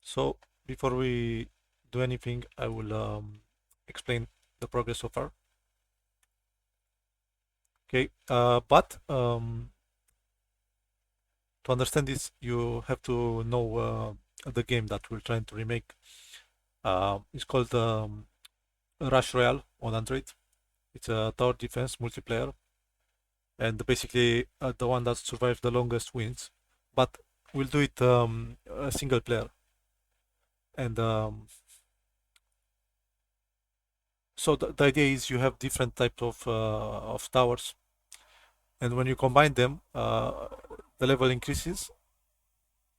So before we do anything, I will explain the progress so far. Okay, but to understand this, you have to know the game that we're trying to remake. It's called Rush Royale on Android. It's a tower defense multiplayer, and basically the one that survives the longest wins. But we'll do it single player, and so the idea is you have different types of towers, and when you combine them, the level increases.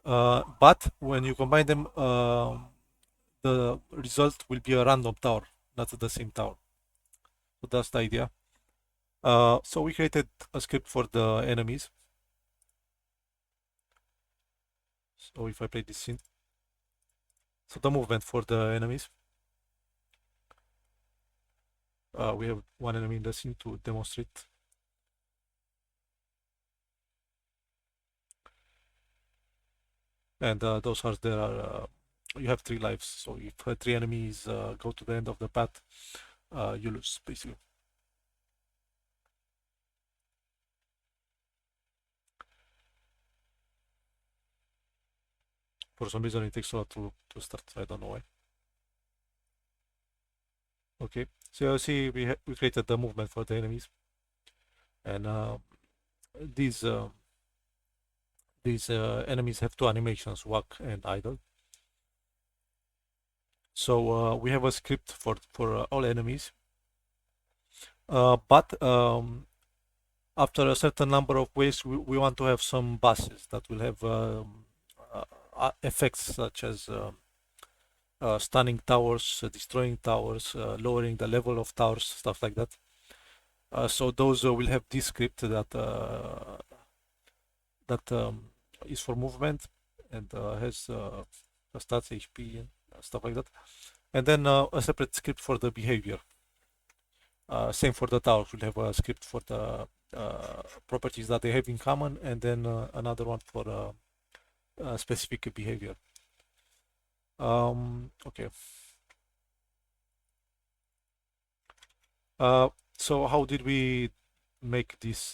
But when you combine them, the result will be a random tower, not the same tower. So that's the idea. So we created a script for the enemies. So if I play this scene, so the movement for the enemies, we have one enemy in the scene to demonstrate. And those hearts there are, you have 3 lives. So if 3 enemies go to the end of the path, you lose basically. For some reason it takes a lot to start. I don't know why. Okay, so you see we created the movement for the enemies, and these uh, these enemies have 2 animations, walk and idle. So we have a script for all enemies, but after a certain number of waves, we want to have some bosses that will have effects such as stunning towers, destroying towers, lowering the level of towers, stuff like that. So those will have this script that is for movement and has stats, HP, and stuff like that. And then a separate script for the behavior. Same for the towers. We'll have a script for the properties that they have in common, and then another one for specific behavior. Okay. So how did we make this?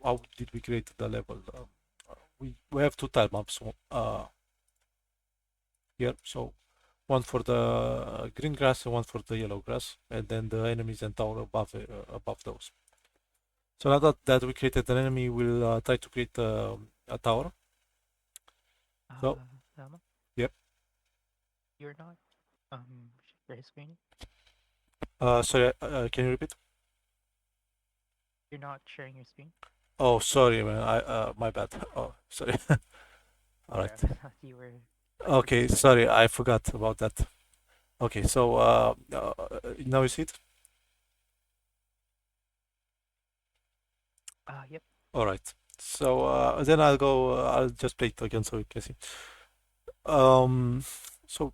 How did we create the level? We have 2 tile maps here. So one for the green grass and one for the yellow grass, and then the enemies and tower above those. So now that we created an enemy, we'll try to create a tower. So Llama, yep. you're not share screen. Sorry. Can you repeat? You're not sharing your screen. Oh, sorry, man. I my bad. Oh, sorry. All Okay, right. I thought you were Okay, participating. sorry. I forgot about that. Okay, so now you see it. Yep. All right. So then I'll go. I'll just play it again so you can see. Um. So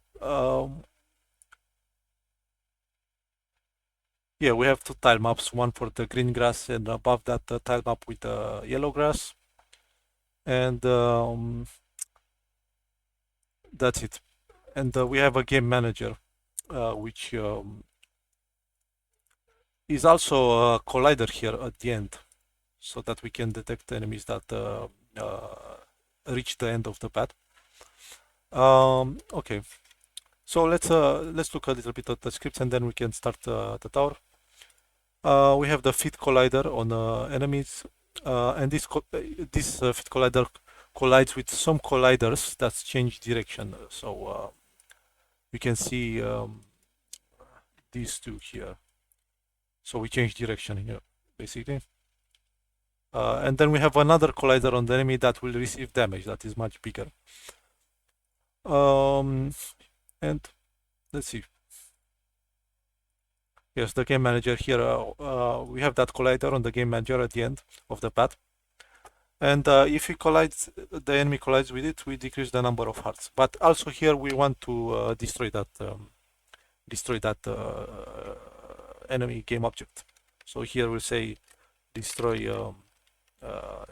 yeah, we have 2 tile maps. One for the green grass, and above that tile map with the yellow grass, and that's it. And we have a game manager, which is also a collider here at the end, so that we can detect enemies that reach the end of the path. Okay, so let's look a little bit at the scripts and then we can start the tower. We have the fit collider on enemies, and this fit collider collides with some colliders that change direction. So you can see these 2 here. So we change direction here, basically. And then we have another collider on the enemy that will receive damage that is much bigger. And let's see. Yes, the game manager here. We have that collider on the game manager at the end of the path. And if he collides, the enemy collides with it, we decrease the number of hearts. But also here we want to destroy that enemy game object. So here we'll say destroy uh,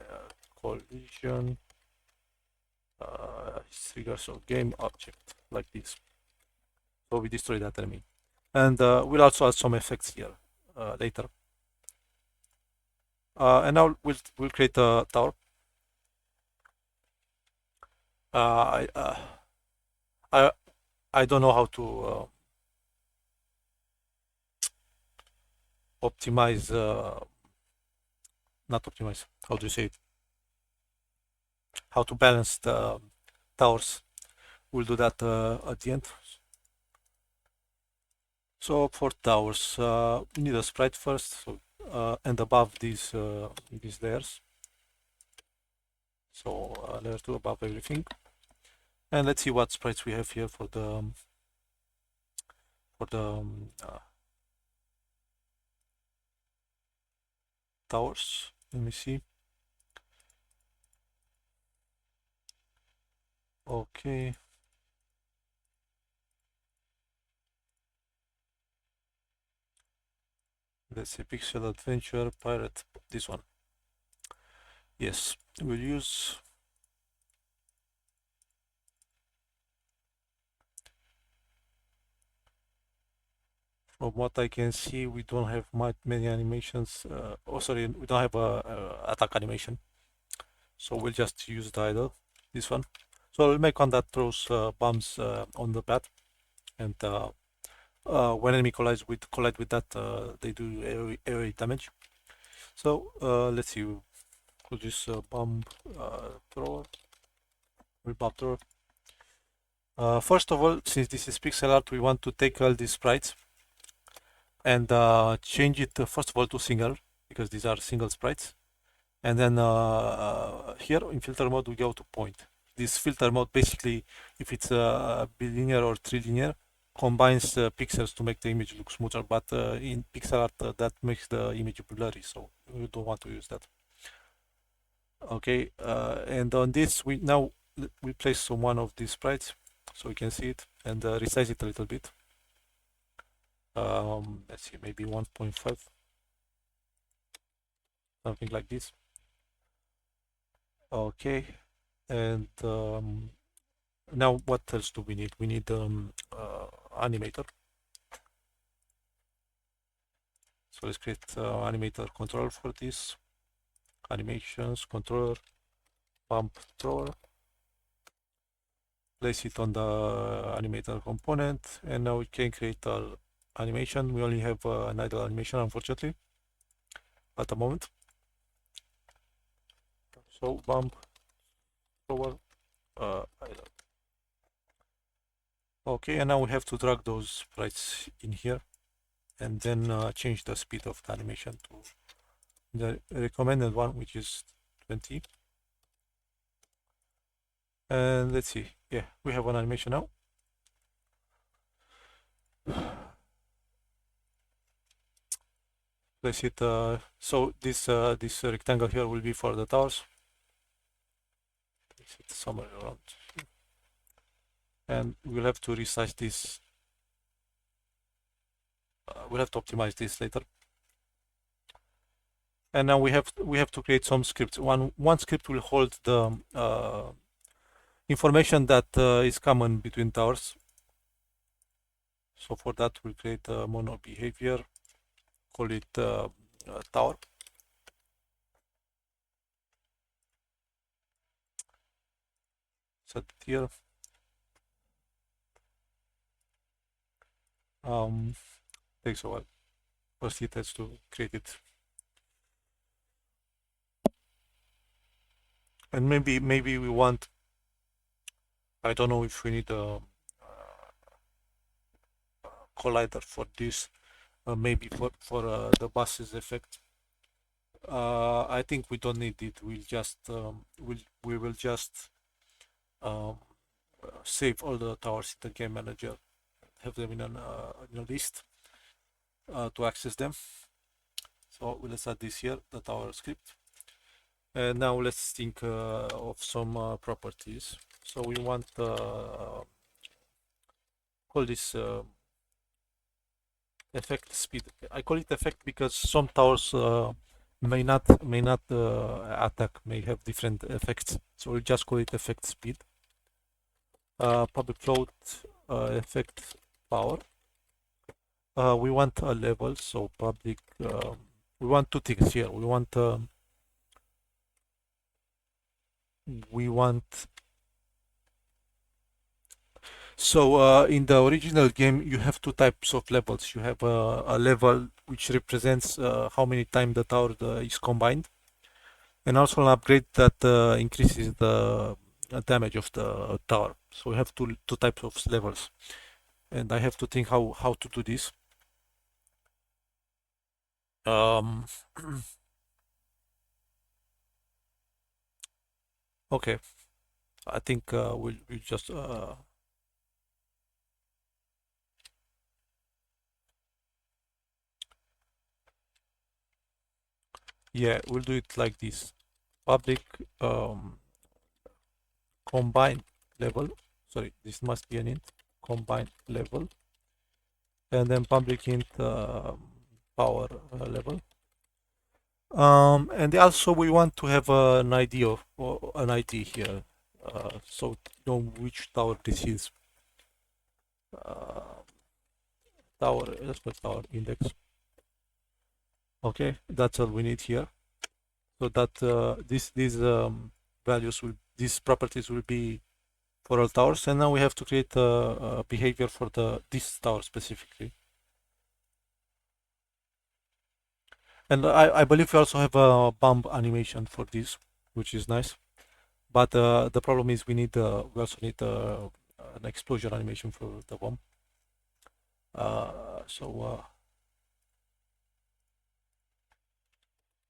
collision triggers of game object like this. So we destroy that enemy. And we'll also add some effects here later. And now we'll create a tower. Uh, I, uh, I I don't know how to optimize, not optimize. How do you say it? How to balance the towers. We'll do that at the end. So for towers, we need a sprite first, so, and above these layers. So layer 2 above everything. And let's see what sprites we have here for the towers. Let me see. Okay. Let's say Pixel Adventure Pirate. This one. Yes, we'll use. From what I can see, we don't have many animations. Oh, sorry, we don't have a attack animation. So we'll just use the idle, this one. So I'll make one that throws bombs on the path, and when enemy collide with that, they do area damage. So let's see, we'll use bomb thrower, bomb thrower. First of all, since this is pixel art, we want to take all these sprites and change it first of all to single, because these are single sprites. And then here in filter mode we go to point. This filter mode basically, if it's bilinear or trilinear, combines pixels to make the image look smoother, but in pixel art that makes the image blurry, so we don't want to use that. Okay, and on this we place one of these sprites so we can see it, and resize it a little bit. Let's see, maybe 1.5, something like this. Okay, and now what else do we need? We need animator. So let's create animator controller for this. Animations, controller, pump thrower. Place it on the animator component, and now we can create an animation. We only have an idle animation, unfortunately, at the moment. So bump thrower idle. Okay, and now we have to drag those sprites in here, and then change the speed of the animation to the recommended one, which is 20. And let's see, yeah, we have an animation now. Place it, so this rectangle here will be for the towers. Place it somewhere around here. And we'll have to resize this. We'll have to optimize this later. And now we have to create some scripts. One script will hold the information that is common between towers. So for that we'll create a mono behavior, call it tower. Set it here. Takes a while. First it has to create it. And maybe we want, I don't know if we need a collider for this, maybe for the buses effect. I think we don't need it. We'll just we will just save all the towers in the game manager, have them in a list to access them. So let's add this here, the tower script. And now let's think of some properties. So we want call this effect speed. I call it effect because some towers may not attack, may have different effects. So we'll just call it effect speed. public float effect power. We want a level, so public. We want two things here. We want. So in the original game, you have two types of levels. You have a level which represents how many times the tower is combined, and also an upgrade that increases the damage of the tower. So we have two types of levels, and I have to think how to do this. Um, okay, I think we'll just yeah, we'll do it like this. Public combined level. Sorry, this must be an int. Combined level, and then public int power level. And also we want to have an idea of or an ID here, so you know which tower this is. Uh, Tower, let's put tower index. Okay, that's all we need here. So that these values will, these properties will be for all towers, and now we have to create a behavior for this tower specifically. And I believe we also have a bump animation for this, which is nice. But the problem is we also need an explosion animation for the bomb. So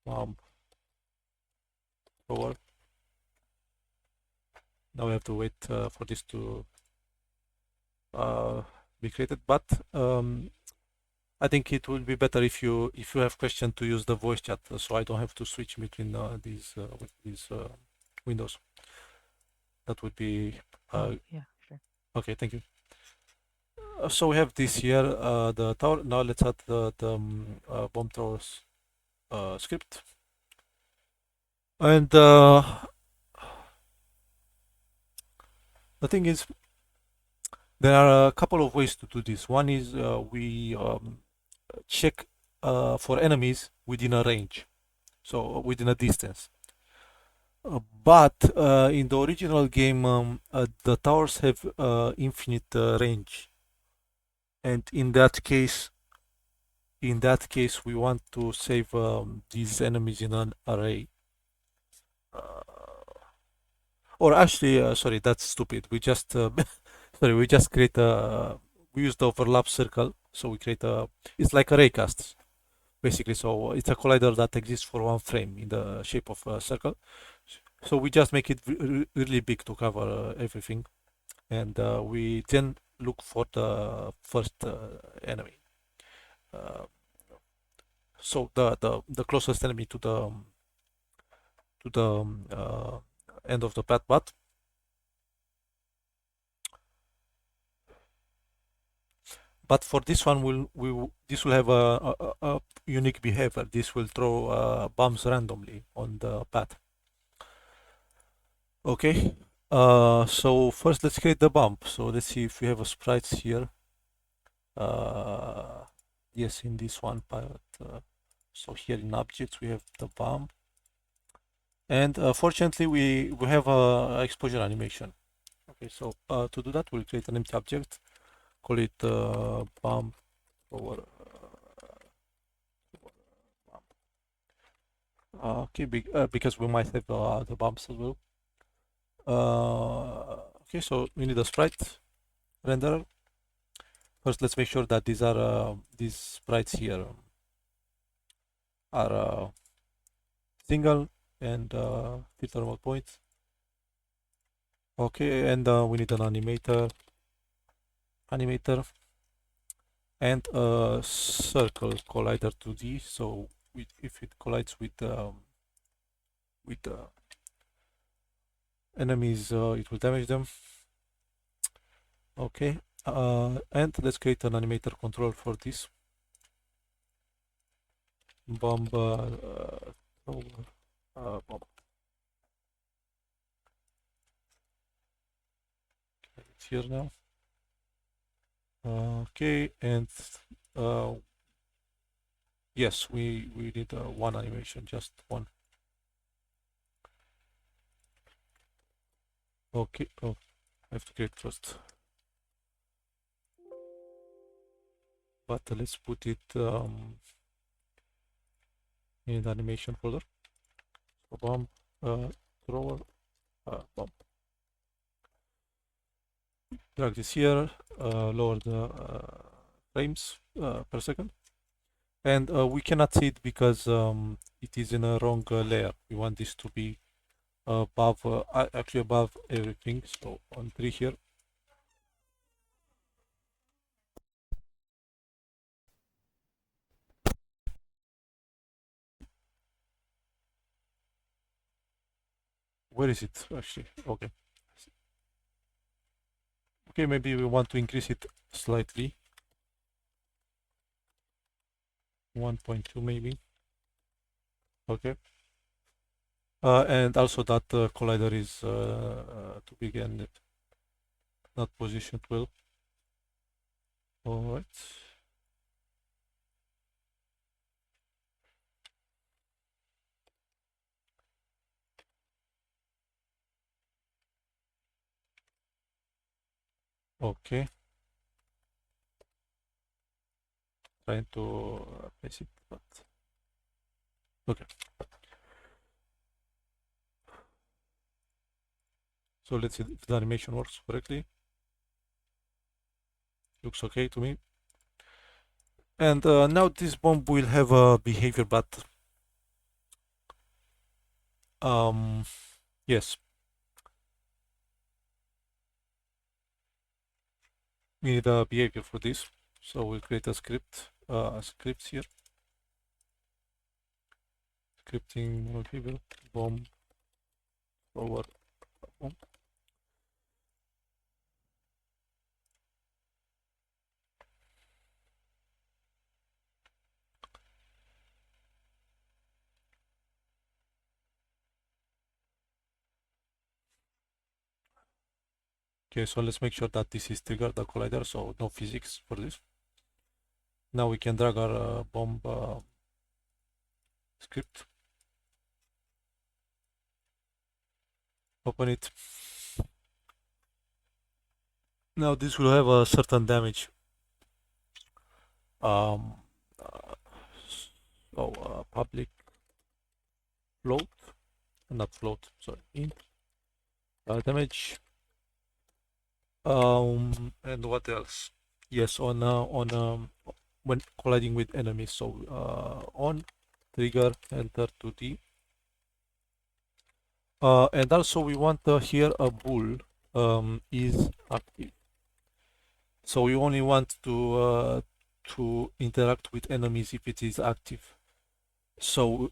bomb forward. Now we have to wait for this to be created. But I think it will be better if you have question to use the voice chat, so I don't have to switch between these windows. That would be Yeah, sure. okay. Thank you. So we have this here, the tower. Now let's add the bomb throwers script, and the thing is, there are a couple of ways to do this. One is we check for enemies within a range, so within a distance. But in the original game, the towers have infinite range, and in that case, we want to save these enemies in an array. Or actually, sorry, that's stupid. We just sorry, we just create a we use the overlap circle, so we create a it's like a raycast basically. So it's a collider that exists for one frame in the shape of a circle. So we just make it really big to cover everything, and we then look for the first enemy. Uh, so the closest enemy to the end of the path, but for this one this will have a unique behavior. This will throw bombs randomly on the path. Okay. So first let's create the bomb. So let's see if we have a sprites here. Yes, in this one part. So here in objects we have the bomb, and fortunately we have a exposure animation. Okay, so to do that we'll create an empty object, call it bomb over. Okay, because we might have the bombs as well. Okay, so we need a sprite renderer. First, let's make sure that these sprites here are single and filter mode points. Okay, and we need an animator, and a circle collider 2D. So if it collides with enemies, it will damage them. Okay, and let's create an animator control for this bomb. Bomb. It's here now. Okay, and uh, yes, we need one animation, just one. Okay. Oh, I have to create first. But let's put it in the animation folder. So bomb, thrower, bomb. Drag this here, lower the frames per second. And we cannot see it because it is in a wrong layer. We want this to be above, actually above everything. So on 3 here. Where is it actually? Okay. Okay, maybe we want to increase it slightly. 1.2 maybe. Okay. And also that collider is too big and not positioned well. All right. Okay. Trying to place it, but okay. So let's see if the animation works correctly. Looks okay to me. And now this bomb will have a behavior, but yes, we need a behavior for this. So we'll create a script here. Scripting behavior bomb forward bomb. Okay, so let's make sure that this is triggered the collider, so no physics for this. Now we can drag our bomb script. Open it. Now this will have a certain damage. Um, uh, public float, not float, sorry, int damage. And what else? Yes, on when colliding with enemies. So on trigger enter to D. And also we want here a bool is active. So we only want to interact with enemies if it is active. So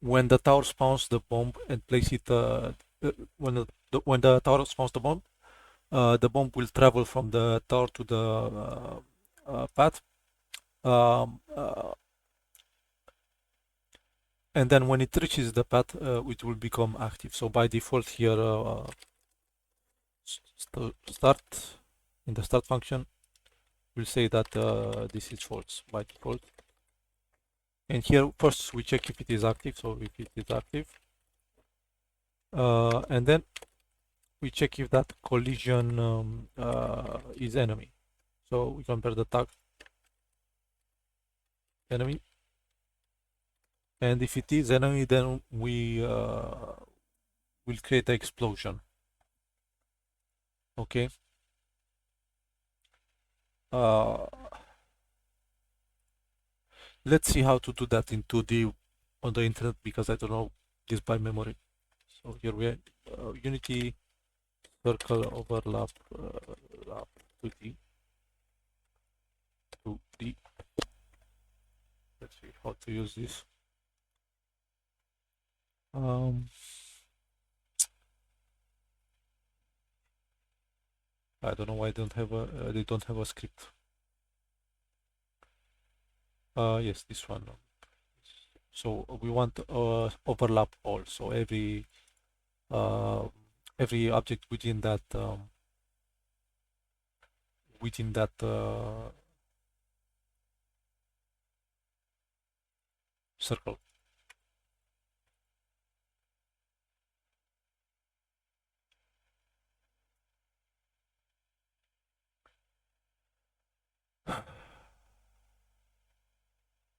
when the tower spawns the bomb and place it when the tower spawns the bomb will travel from the tower to the path. Um, uh, and then when it reaches the path, it will become active. So by default here, start in the start function, we'll say that this is false by default. And here first we check if it is active. So if it is active, and then we check if that collision is enemy. So we compare the tag enemy, and if it is enemy, then we will create an explosion. Okay. Uh, let's see how to do that in 2D on the internet because I don't know this by memory. So here we have Unity circle overlap lap 2D. 2D. Let's see how to use this. I don't know why they don't have a script. Yes, this one. So we want overlap all. So every object within that within that circle.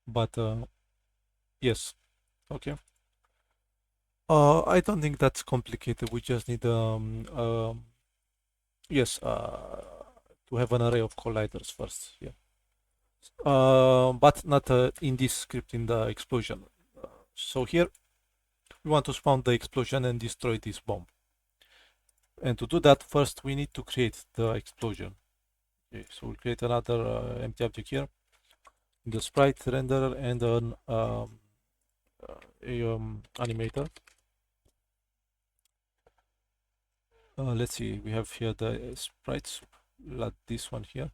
But yes, okay. I don't think that's complicated. We just need yes to have an array of colliders first. Yeah. But not in this script in the explosion. So here we want to spawn the explosion and destroy this bomb. And to do that, first we need to create the explosion. Okay, so we create another empty object here, the sprite renderer and an animator. Let's see, we have here the sprites, like this one here.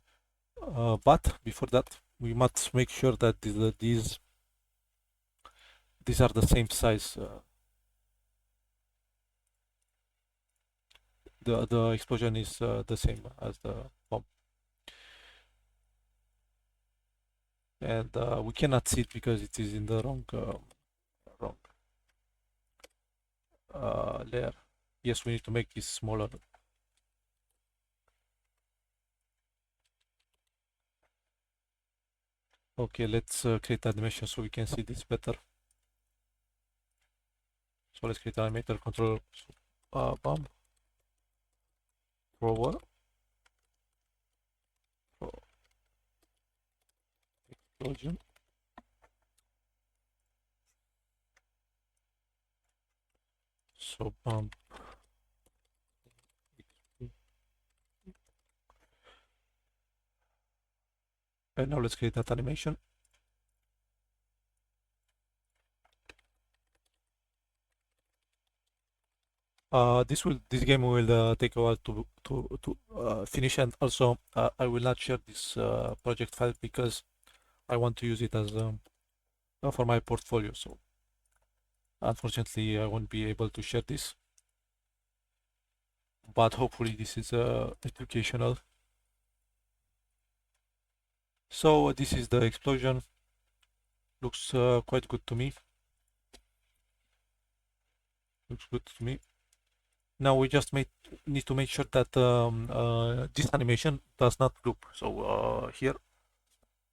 But before that, we must make sure that these are the same size. The explosion is the same as the bomb, and we cannot see it because it is in the wrong layer. Yes, we need to make this smaller. Okay, let's create animation so we can see this better. So let's create animator control bomb thrower explosion. So bomb. And now let's create that animation. This game will take a while to finish, and also I will not share this project file because I want to use it as for my portfolio. So unfortunately, I won't be able to share this, but hopefully this is educational. So this is the explosion. Looks quite good to me. Looks good to me. Now we just need to make sure that this animation does not loop. So here,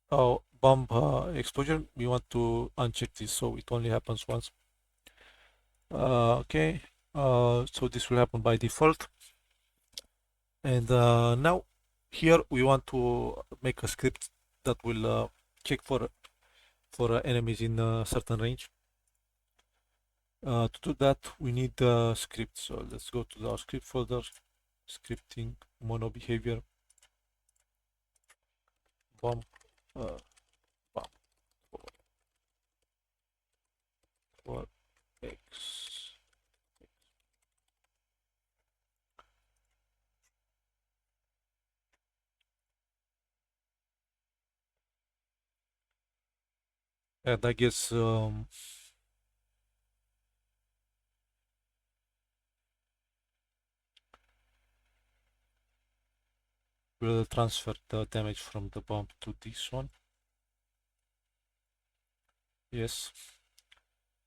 bomb explosion, we want to uncheck this so it only happens once. Okay, so this will happen by default. And now here we want to make a script that will check for enemies in a certain range. To do that, we need the script. So let's go to our script folder, scripting, mono behavior, bomb, bomb for X. And I guess we'll transfer the damage from the bomb to this one. Yes.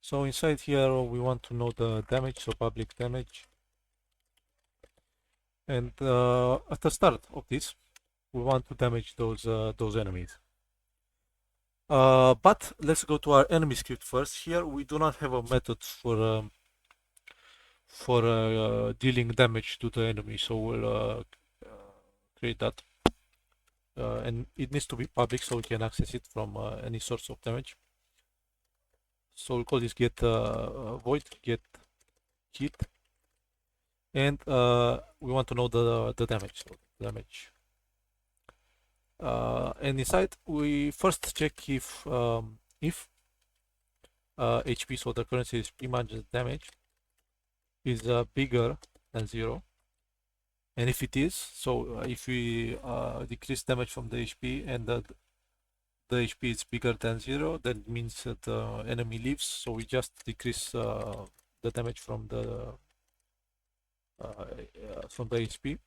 So inside here we want to know the damage, so public damage. And at the start of this, we want to damage those enemies. But let's go to our enemy script first. Here we do not have a method for dealing damage to the enemy, so we'll create that. And it needs to be public so we can access it from any source of damage. So we'll call this get void get hit, and we want to know the damage. So damage. And inside we first check if HP, so the currency is pre-managed damage, is bigger than 0. And if it is, so if we decrease damage from the HP and the HP is bigger than 0, that means that the enemy leaves. So we just decrease the damage from the HP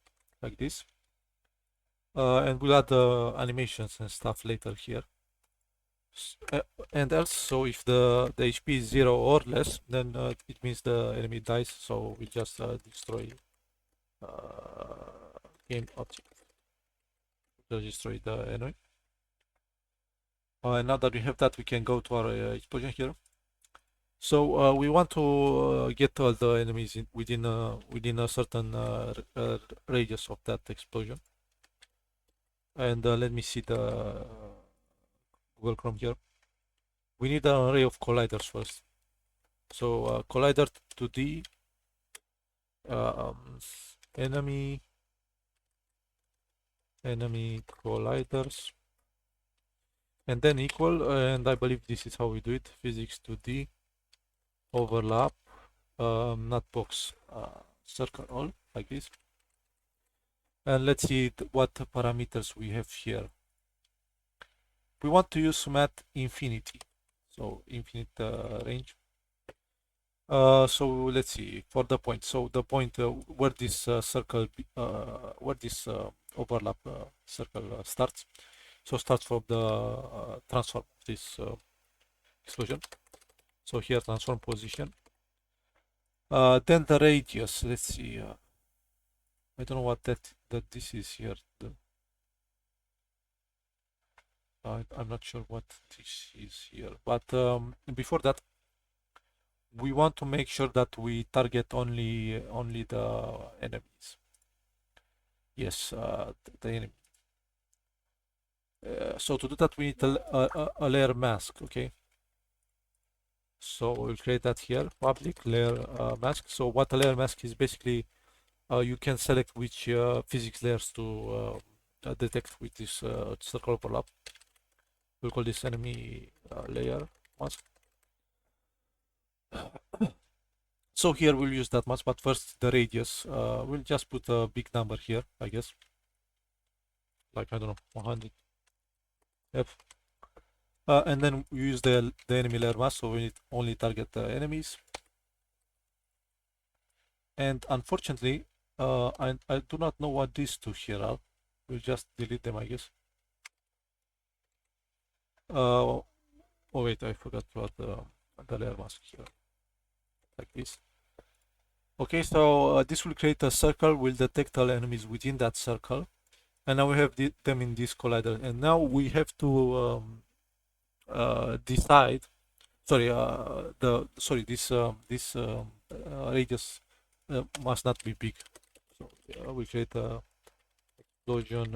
like this. and we'll add animations and stuff later here. And also, if the HP is 0 or less, then it means the enemy dies, so we just destroy game object. Just destroy the enemy. And now that we have that, we can go to our explosion here. So we want to get all the enemies within a certain radius of that explosion. And let me see the Google Chrome here. We need an array of colliders first. So collider 2D, enemy colliders, and then equal. And I believe this is how we do it. Physics 2D overlap, not box, circle all like this. And let's see what parameters we have here. We want to use math infinity, so infinite range. So let's see for the point. So the point where this circle, where this overlap circle starts. So starts from the transform of this explosion. So here transform position. Then the radius. Let's see. I don't know what that this is here. I'm not sure what this is here. But before that, we want to make sure that we target only the enemies. Yes, the enemy. So to do that, we need a layer mask. Okay. So we'll create that here. Public layer mask. So what a layer mask is basically, you can select which physics layers to detect with this circle overlap. We'll call this enemy layer mask. So here we'll use that much, but first the radius. We'll just put a big number here, I guess. Like, I don't know, 100. F. And then we use the enemy layer mask, so we need only target the enemies. And unfortunately, I do not know what these two here are. We'll just delete them, I guess. Oh wait, I forgot about the layer mask here, like this. Okay, so this will create a circle, will detect all enemies within that circle, and now we have them in this collider. And now we have to decide. Sorry, this radius must not be big. So we create a explosion.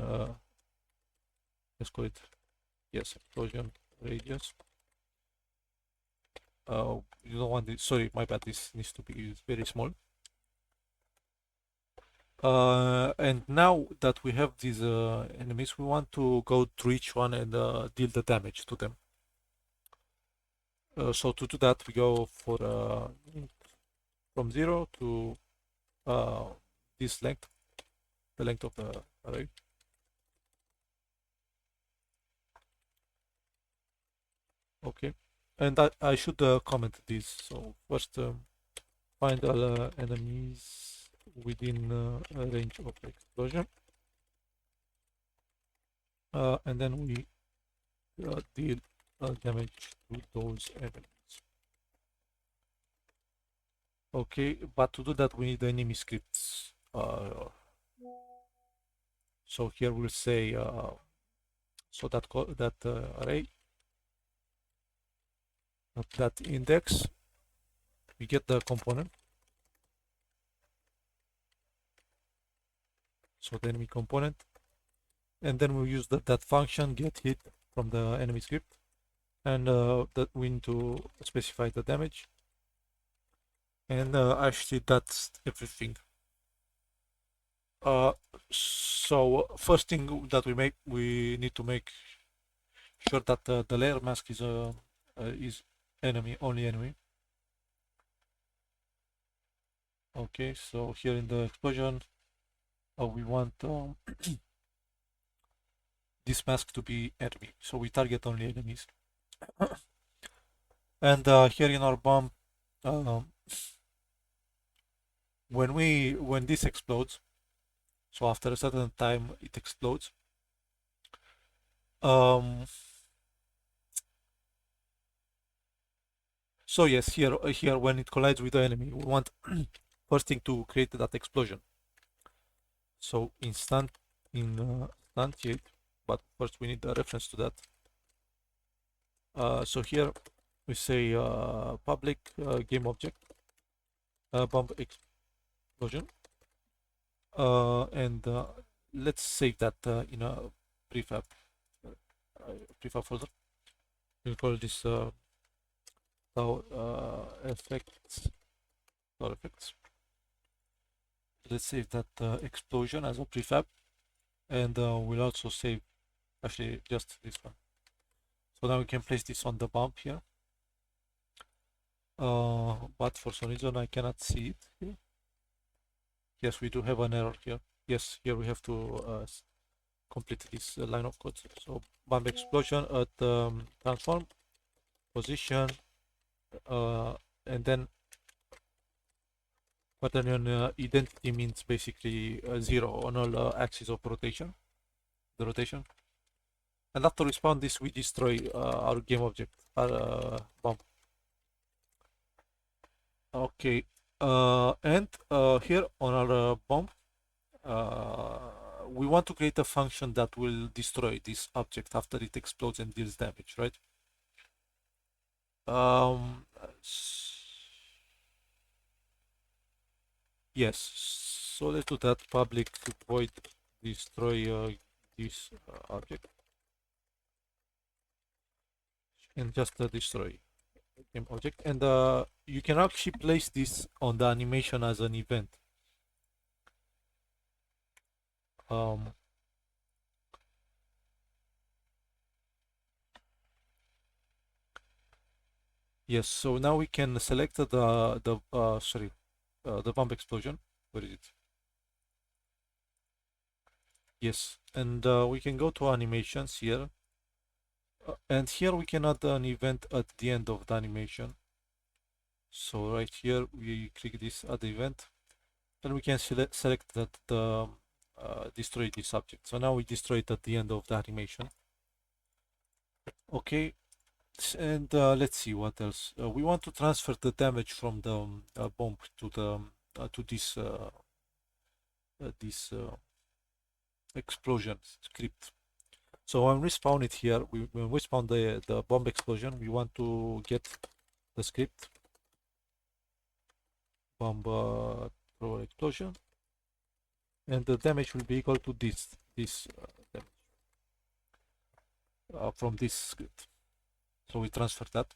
Let's call it, yes, explosion radius. You don't want this. Sorry, my bad. This needs to be very small. And now that we have these enemies, we want to go through each one and deal the damage to them. So to do that, we go for from 0 to this length, the length of the array. Okay, and I should comment this. So first, find all enemies within a range of explosion, and then we deal damage to those enemies. Okay, but to do that we need the enemy scripts. So here we'll say so that array, that index, we get the component. So the enemy component, and then we use that function get hit from the enemy script, and that we need to specify the damage. And actually that's everything. So first thing that we need to make sure that the layer mask is only enemy. Okay, so here in the explosion, we want this mask to be enemy, so we target only enemies. And here in our bomb, when this explodes, so after a certain time it explodes, Um, so yes, here when it collides with the enemy, we want first thing to create that explosion. So instantiate, but first we need a reference to that. So here we say public game object bomb explosion, and let's save that in a prefab prefab folder. We'll call this effects. Effects. Let's save that explosion as a prefab, and we'll also save actually just this one. So now we can place this on the bump here. But for some reason I cannot see it here. Yes, we do have an error here. Yes, here we have to complete this line of code. So bomb explosion at transform position, and then quaternion identity means basically 0 on all axes of rotation, the rotation. And after we spawn this, we destroy our game object, our bomb. Okay, and here on our bomb, we want to create a function that will destroy this object after it explodes and deals damage, right? Um, yes, so let's do that. Public void destroy this object and just destroy game object. And you can actually place this on the animation as an event. Um, yes, so now we can select the bomb explosion. Where is it? Yes, and we can go to animations here, and here we can add an event at the end of the animation. So right here we click this add event, and we can select that the destroy this object. So now we destroy it at the end of the animation. Okay, and let's see what else. We want to transfer the damage from the bomb to the to this explosion script. So when we spawn it here, when we spawn the bomb explosion, we want to get the script bomb throw explosion, and the damage will be equal to this damage from this script. So we transfer that.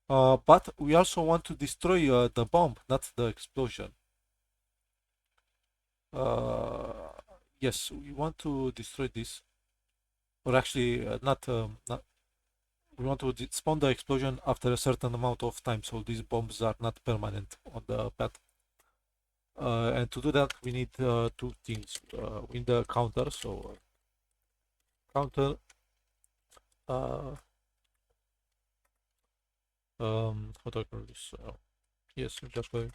But we also want to destroy the bomb, not the explosion. Yes, we want to destroy this, or actually not. We want to spawn the explosion after a certain amount of time, so these bombs are not permanent on the path. And to do that, we need two things. We need the counter, so counter. How do I call this? Yes, just going.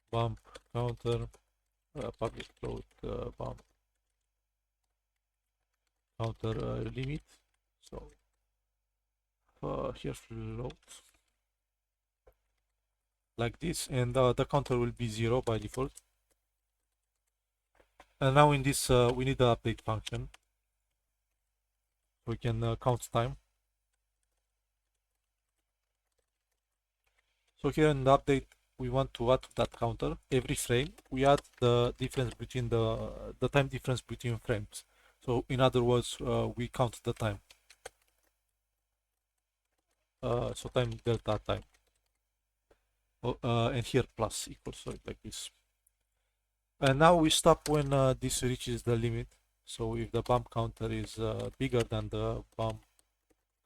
Bump counter public float bump counter limit. So here float like this, and the counter will be 0 by default. And now in this we need the update function. We can count time. So here in the update, we want to add to that counter every frame. We add the difference between the time difference between frames. So in other words, we count the time. So time delta time. And here plus equals, so like this. And now we stop when this reaches the limit. So if the bump counter is bigger than the bump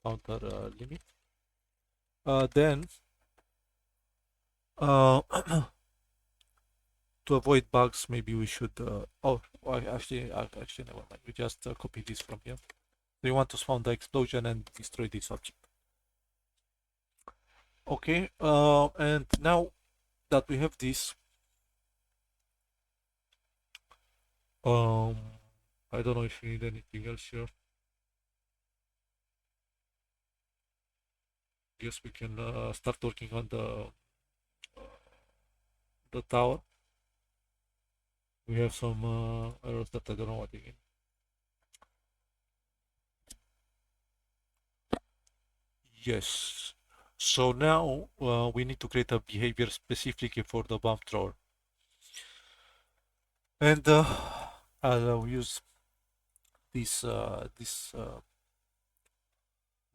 counter limit, then to avoid bugs, maybe we should. Actually, never mind. We just copy this from here. So you want to spawn the explosion and destroy this object. Okay, and now that we have this, Um, I don't know if you need anything else here. Guess we can start working on the tower. We have some errors that I don't know what they mean. Yes. So now we need to create a behavior specifically for the bomb thrower. And I'll use this.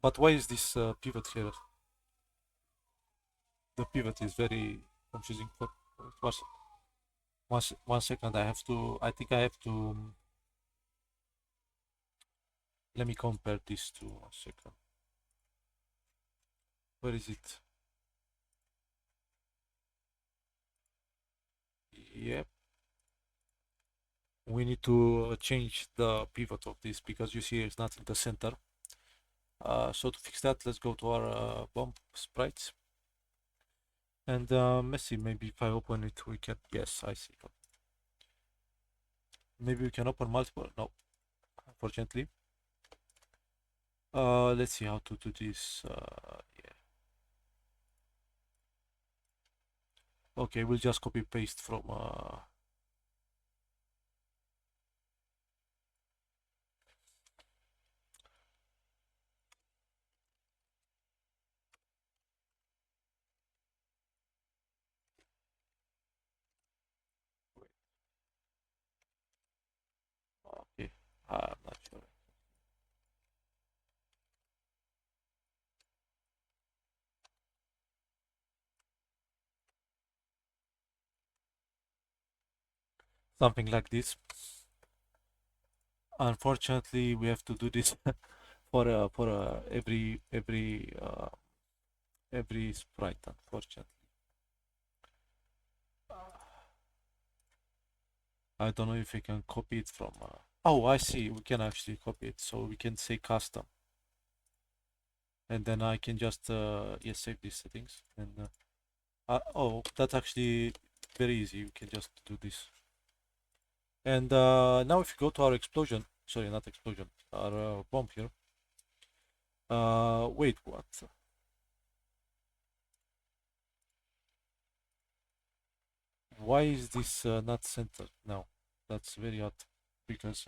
But why is this pivot here? The pivot is very confusing. For one second. I have to. I think I have to. Let me compare these two. 1 second. Where is it? Yep. We need to change the pivot of this because you see it's not in the center. So to fix that, let's go to our bomb sprites. And let's see, maybe if I open it, we can. Yes, I see. Maybe we can open multiple. No, unfortunately. Let's see how to do this. Yeah. Okay, we'll just copy paste from. Okay, I'm not sure. Something like this. Unfortunately, we have to do this for every sprite. Unfortunately, I don't know if we can copy it from. Oh, I see. We can actually copy it, so we can say custom, and then I can just yes save these settings. And oh, that's actually very easy. We can just do this. And now if you go to our explosion, sorry, not explosion, our bomb here. Wait, what? Why is this not centered now? That's very odd. Because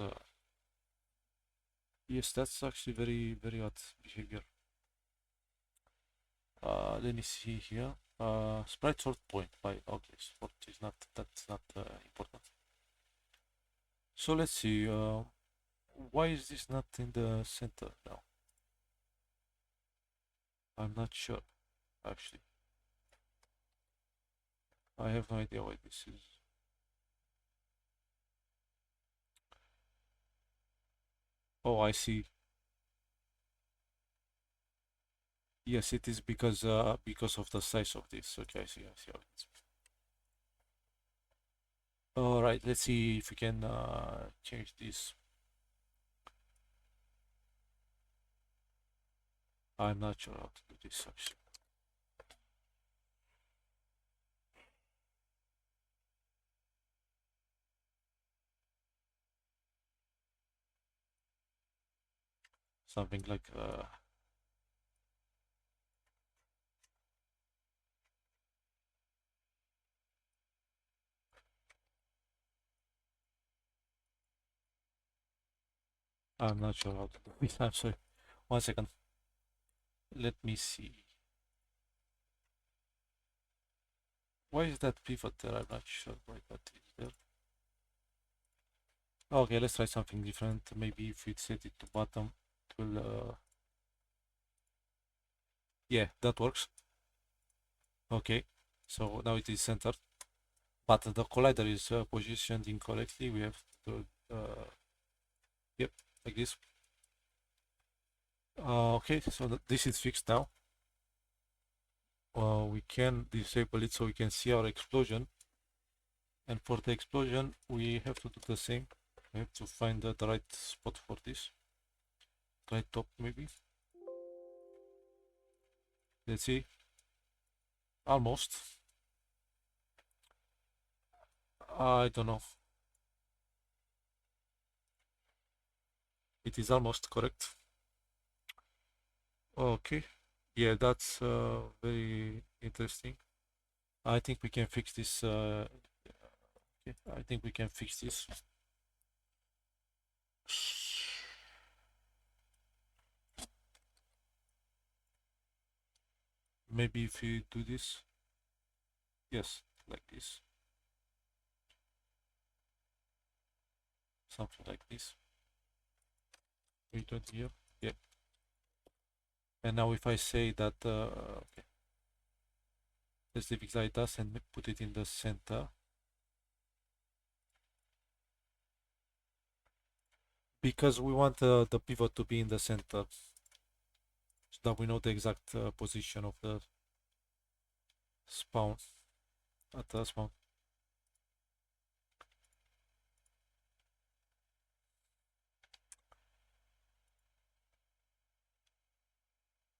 yes, that's actually very odd behavior. Let me see here. Sprite sort point by okay, sort is not that's not important. So let's see. Why is this not in the center now? I'm not sure actually. I have no idea why this is. Oh, I see. Yes, it is because of the size of this. Okay, I see how it is. All right, let's see if we can change this. I'm not sure how to do this actually. Something like I'm not sure how to do this. I'm sorry. 1 second. Let me see. Why is that pivot there? I'm not sure why that is there. Okay, let's try something different. Maybe if we set it to bottom, it will. Yeah, that works. Okay, so now it is centered, but the collider is positioned incorrectly. We have to. Yep, like this. Okay, so this is fixed now. We can disable it so we can see our explosion. And for the explosion, we have to do the same. We have to find the right spot for this. Right top, maybe. Let's see. Almost. I don't know. It is almost correct. Okay. Yeah, that's very interesting. I think we can fix this. Okay, I think we can fix this. Maybe if we do this, yes, like this, something like this. We do it here, yeah. And now if I say that, okay, let's leave it like that and put it in the center. Because we want the pivot to be in the center, so that we know the exact position of the spawn, at the spawn.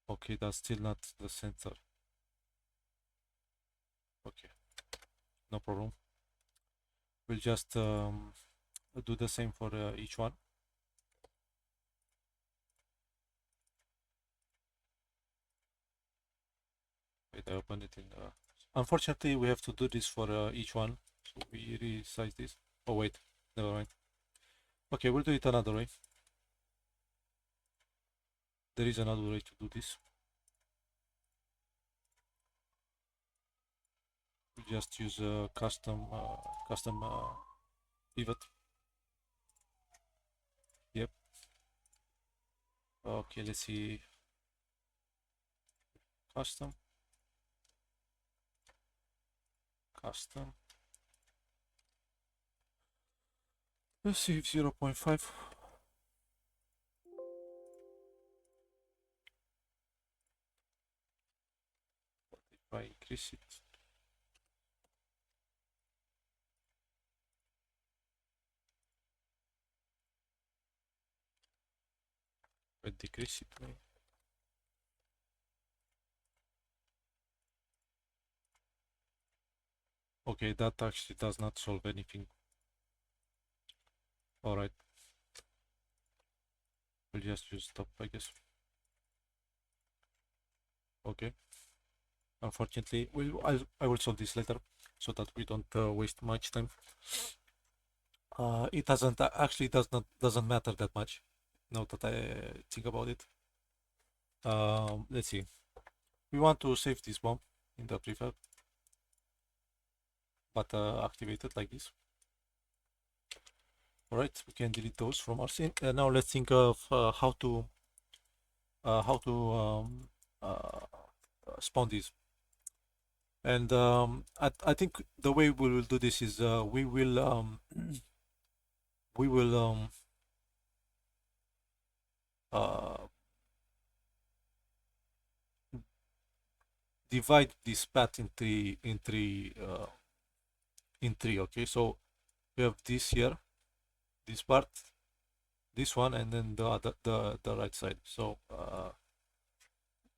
Okay, that's still not the center. Okay, no problem. We'll just do the same for each one. Wait, I open it in. Unfortunately, we have to do this for each one, so we resize this. Oh wait, never mind. Okay, we'll do it another way. There is another way to do this. We just use a custom pivot. Yep. Okay, let's see. Custom. Custom. Let's see if 0.5. If I increase it. I decrease it. Maybe. Okay, that actually does not solve anything. Alright. We'll just use top, I guess. Okay. Unfortunately, I will solve this later so that we don't waste much time. It doesn't actually doesn't matter that much. Now that I think about it. Let's see. We want to save this bomb in the prefab, but activate it like this. All right, we can delete those from our scene. And now let's think of how to uh, spawn these. And I think the way we will do this is we will uh, divide this path in three. Okay, so we have this here, this part, this one, and then the other, the right side. So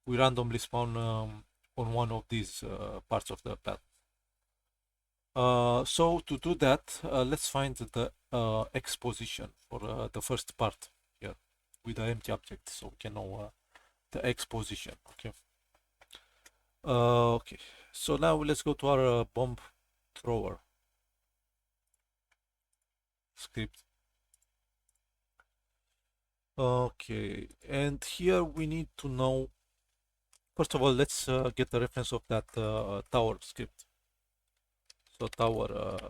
we randomly spawn on one of these parts of the path. So to do that, let's find the X position for the first part here with the empty object, so we can know the X position. Okay. Okay. So now let's go to our bomb thrower script. Okay, and here we need to know. First of all, let's get the reference of that tower script. So tower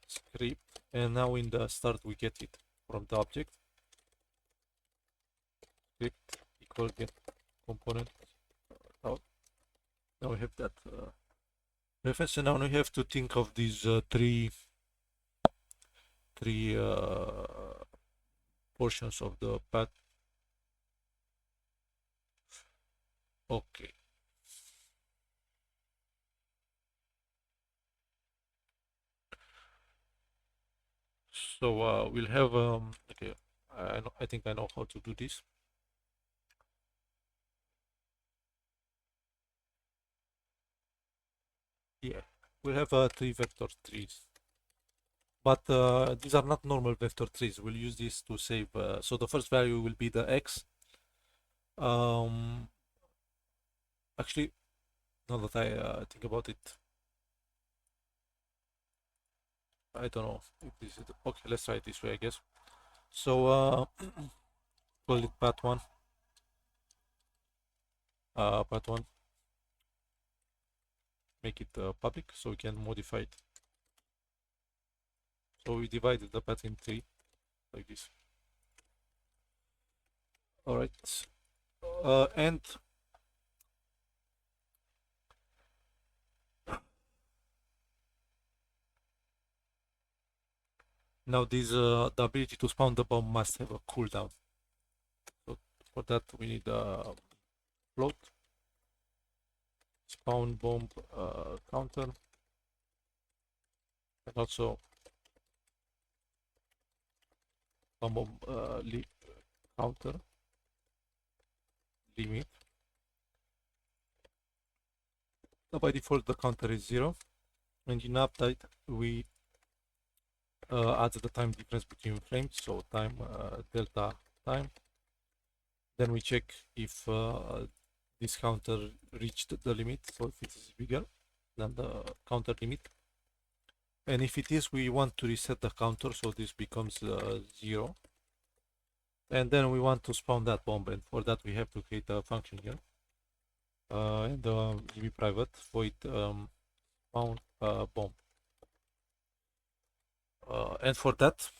script, and now in the start we get it from the object script equal get component tower. Now we have that reference, and now we have to think of these three portions of the path. Okay. So we'll have okay. I think I know how to do this. Yeah, we'll have three vector trees. but these are not normal vector trees. We'll use this to save. So the first value will be the x. Um, Actually, now that I think about it, I don't know if this is okay. Let's try it this way, I guess. So call it path one. Path one. Make it public so we can modify it. So we divided the path in three, like this. All right. And now this the ability to spawn the bomb must have a cooldown. So for that we need a float spawn bomb counter, and also a bomb counter limit. Now by default the counter is 0, and in update we add the time difference between frames, so time delta time. Then we check if this counter reached the limit, so if it is bigger than the counter limit. And if it is, we want to reset the counter, so this becomes 0. And then we want to spawn that bomb, and for that we have to create a function here. And be private void spawn bomb. And for that,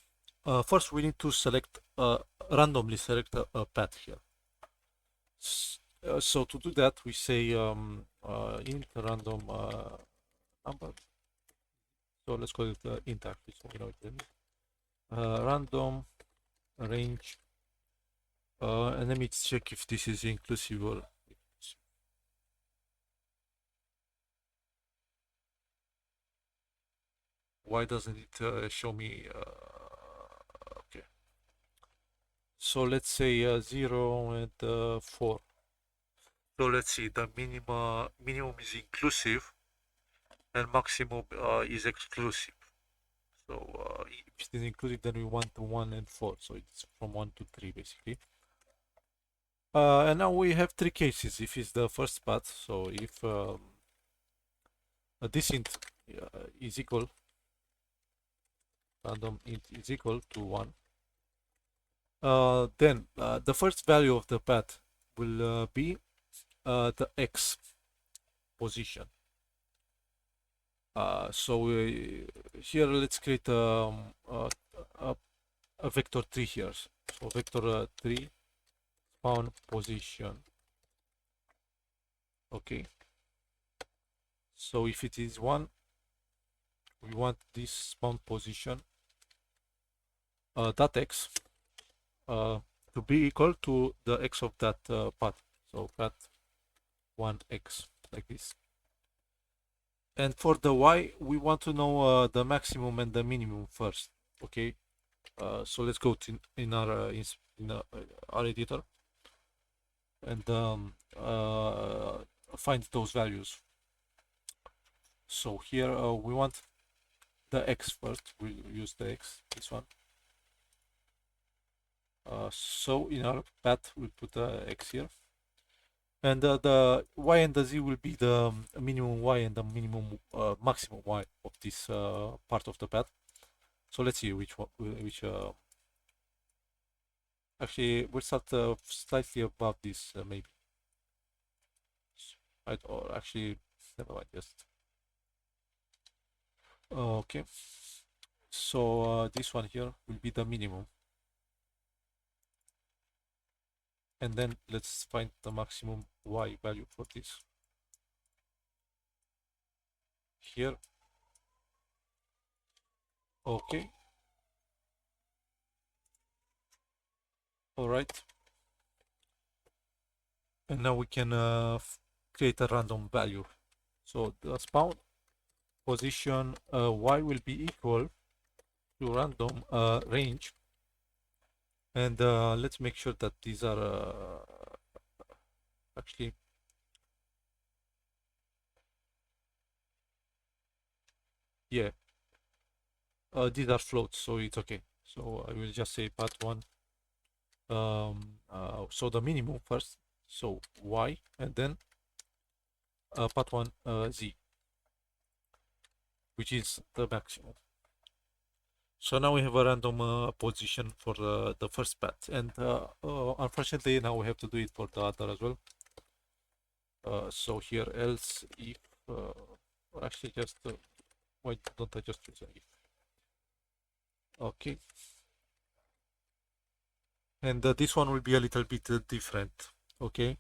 first we need to select randomly select a path here. So to do that, we say int random number. So let's call it int actually, so we know it is random range, and then we check if this is inclusive or. Why doesn't it show me? Okay. So let's say 0 and 4. So let's see, the minimum is inclusive and maximum is exclusive. So if it is inclusive, then we want 1 and 4. So it's from 1 to 3 basically. And now we have three cases. If it's the first path, so if this int is equal, random int is equal to 1, then the first value of the path will be the x position. So here let's create a vector tree here. So vector tree spawn position. Okay. So if it is 1, we want this spawn position that x to be equal to the x of that path. So path 1x, like this. And for the y, we want to know the maximum and the minimum first. Okay. So let's go to in our our editor and find those values. So here we want the x first. We'll use the x, this one. So in our path we put x here, and the y and the z will be the minimum y and the minimum maximum y of this part of the path. So let's see which one, actually we'll start slightly above this maybe. Right, or actually never mind, just okay. So this one here will be the minimum, and then let's find the maximum y value for this here. Okay. All right. And now we can create a random value. So the spawn position y will be equal to random range, and let's make sure that these are actually yeah these are floats, so it's okay. So I will just say path1. So the minimum first, so y, and then path1 z, which is the maximum. So now we have a random position for the first path, and unfortunately now we have to do it for the other as well. So here else if actually just why don't I just use an if? Okay, and this one will be a little bit different. Okay,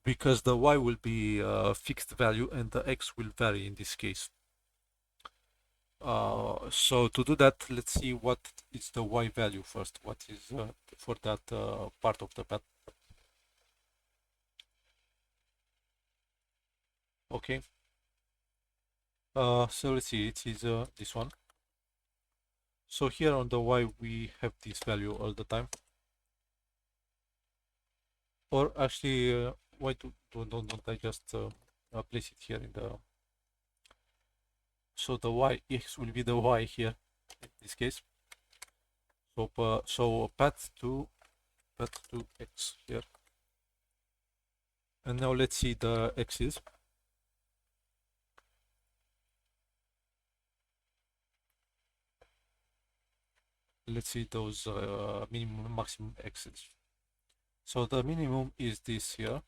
because the y will be a fixed value and the x will vary in this case. So to do that, let's see what is the y value first. What is for that part of the path? Okay. So let's see. It is this one. So here on the y we have this value all the time. Or actually, why don't I just place it here in the? So the y x will be the y here in this case. So path to x here. And now let's see the x's. Let's see those minimum maximum x's. So the minimum is this here.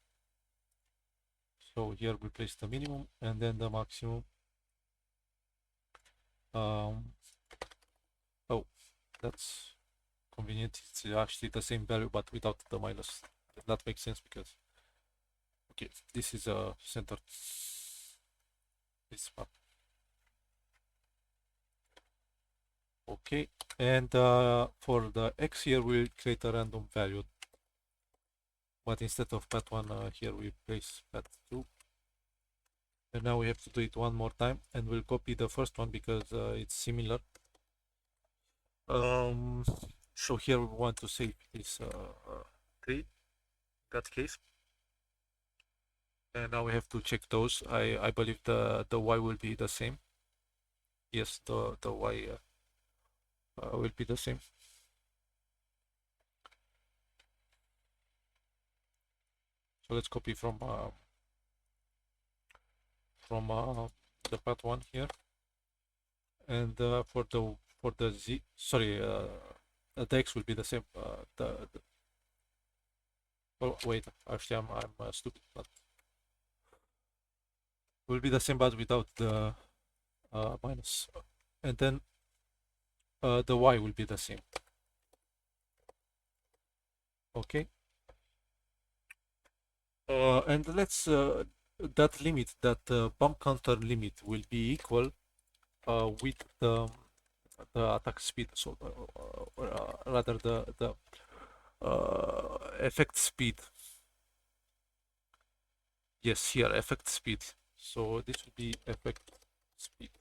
So here we place the minimum and then the maximum. Oh, that's convenient. It's actually the same value but without the minus. That makes sense because okay, this is a center. This map. Okay, and for the x here we'll create a random value, but instead of path1 here we place path2. And now we have to do it one more time, and we'll copy the first one because it's similar. So here we want to save this 3, that case. And now we have to check those. I believe the y will be the same. Yes, the y will be the same. So let's copy from the path1 here, and for the z, sorry, the x will be the same. Oh wait, actually I'm stupid, but will be the same but without the minus, and then the y will be the same. Okay. And let's that limit, that bump counter limit, will be equal with the attack speed. So rather the effect speed. Yes, here effect speed. So this will be effect speed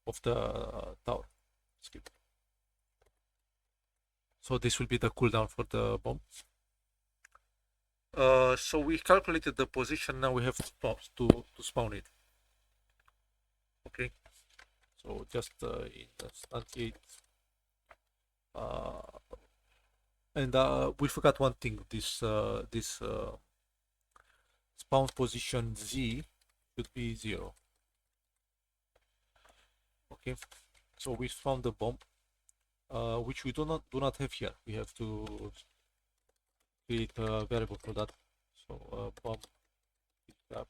of the tower. Skip. So this will be the cooldown for the bomb. So we calculated the position. Now we have to spawn it. Okay. So just instantiate. And we forgot one thing. This spawn position z should be 0. Okay. So we found the bomb, which we do not have here. We have to create a variable for that. So bomb prefab.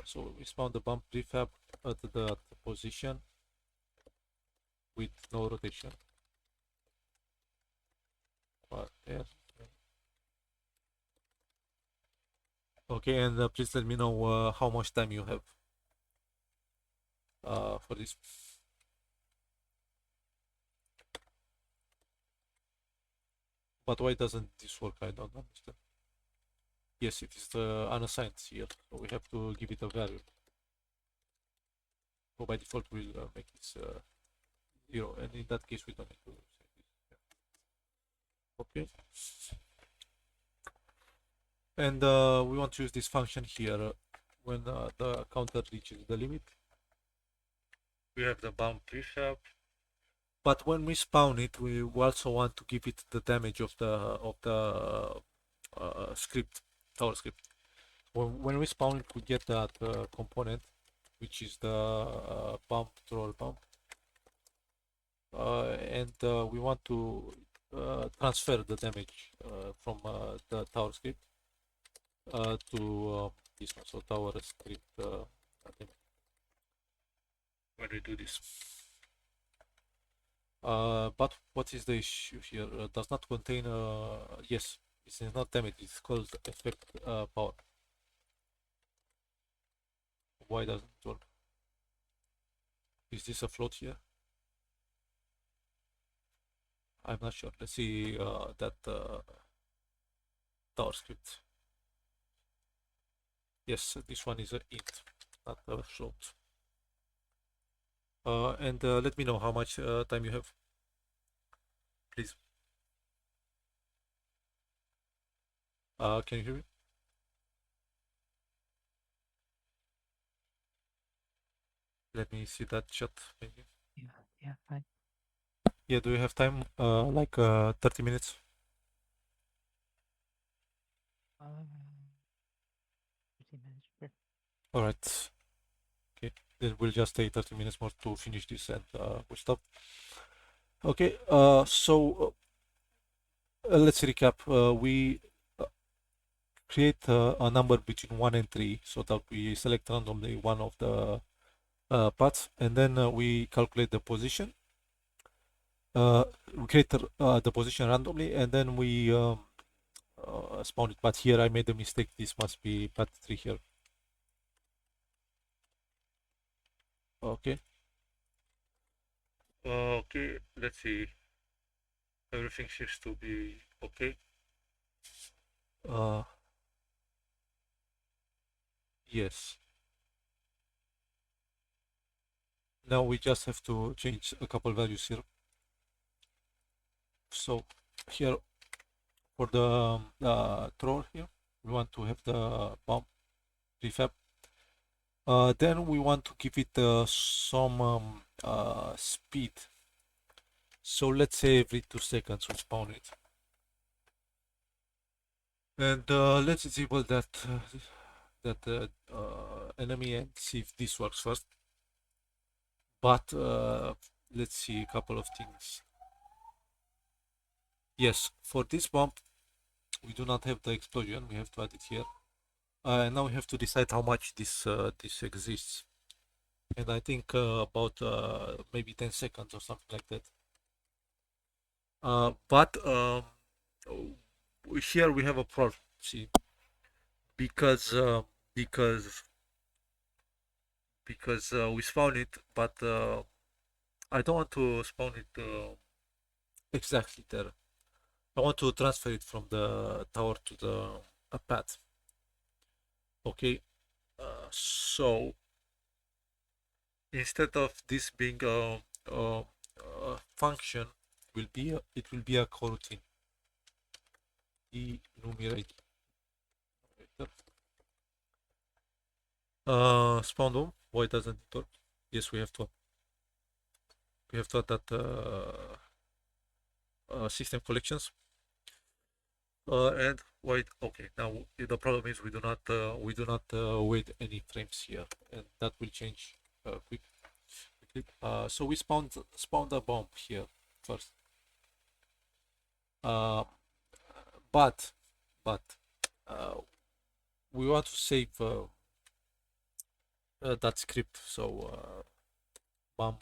So we spawn the bomb prefab at the position with no rotation. There. Okay, and please let me know how much time you have for this. But why doesn't this work? I don't understand. Yes, it is unassigned here, so we have to give it a value. So by default we'll make this 0, and in that case we don't need to say this. Okay. And we want to use this function here when the counter reaches the limit. We have the bomb prefab. But when we spawn it, we also want to give it the damage of the script, tower script. When we spawn it, we get that component, which is the bump troll bump, and we want to transfer the damage from the tower script to this one. So tower script. When we do this. But what is the issue here? Does not contain, yes, this is not damage, it's called effect power. Why doesn't it work? Is this a float here? I'm not sure. Let's see that tower script. Yes, this one is a int, not a float. And let me know how much time you have, please. Can you hear me? Let me see that chat, maybe. Yeah, fine. Yeah, do you have time? Like 30 minutes? Um, 30 minutes. Sure. All right. Okay. Then we'll just take 30 minutes more to finish this and we'll stop. Okay. So let's recap. We create a number between 1 and 3 so that we select randomly one of the paths, and then we calculate the position. We create the position randomly, and then we spawn it. But here I made a mistake. This must be path 3 here. Okay. Okay, let's see. Everything seems to be okay. Uh, yes. Now we just have to change a couple values here. So here for the thrower here, we want to have the bump prefab. Then we want to give it some speed. So let's say every 2 seconds we spawn it. And let's disable that enemy and see if this works first. But let's see a couple of things. Yes, for this bump, we do not have the explosion. We have to add it here. And now we have to decide how much this exists. And I think about maybe 10 seconds or something like that. But here we have a problem. See, because because we spawn it, but I don't want to spawn it exactly there. I want to transfer it from the tower to the path. Okay, so instead of this being a function, it will be a coroutine. Enumerate. Spawn home. Why doesn't it work? Yes, we have to. We have to add that system collections. And wait. Okay. Now the problem is we do not wait any frames here, and that will change quickly. So we spawned the bomb here first. Uh, but uh, we want to save that script. So bomb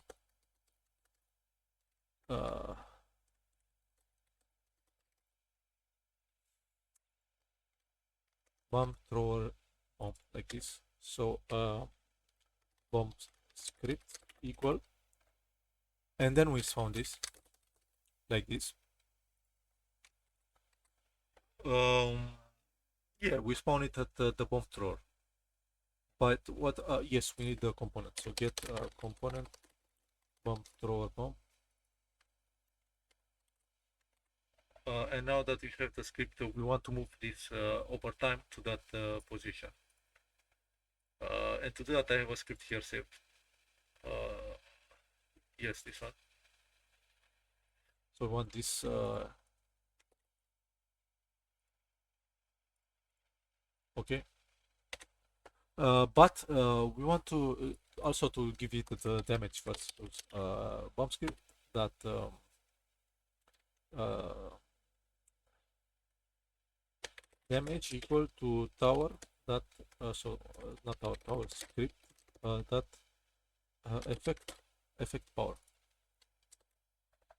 bomb thrower bomb like this. So bomb script equal, and then we spawn this like this. Yeah, we spawn it at the bomb thrower. But what? Yes, we need the component. So get component bomb thrower bomb. And now that we have the script, we want to move this over time to that position. And to do that, I have a script here saved. Yes, this one. So we want this. Okay. But we want to also to give it the damage first. Bomb script that uh, damage equal to tower that not tower script that effect power.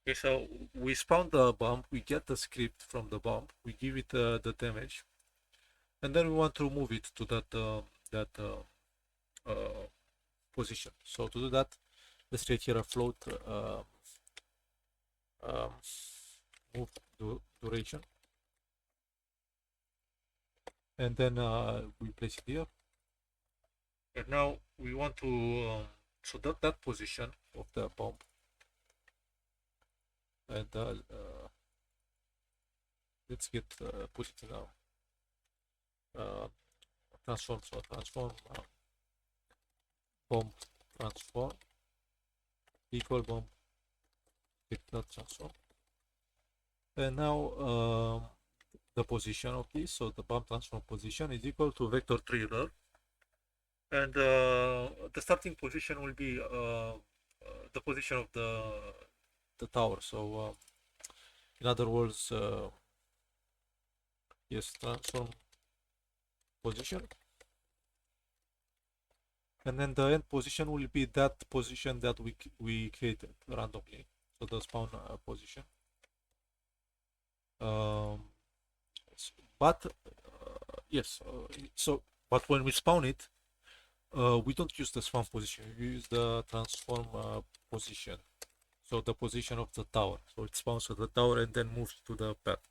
Okay, so we spawn the bomb, we get the script from the bomb, we give it the damage, and then we want to move it to that position. So to do that, let's create here a float um, move duration, and then we place it here. And now we want to so that position of the bomb, and let's get put it in our transform. So transform bomb transform equal bomb get that transform. And now the position of this, so the bomb transform position is equal to vector trailer, and the starting position will be the position of the tower. So in other words, yes, transform position, and then the end position will be that position that we created randomly. So the spawn position. Um, but yes, so but when we spawn it, we don't use the spawn position. We use the transform position. So the position of the tower. So it spawns at the tower and then moves to the path.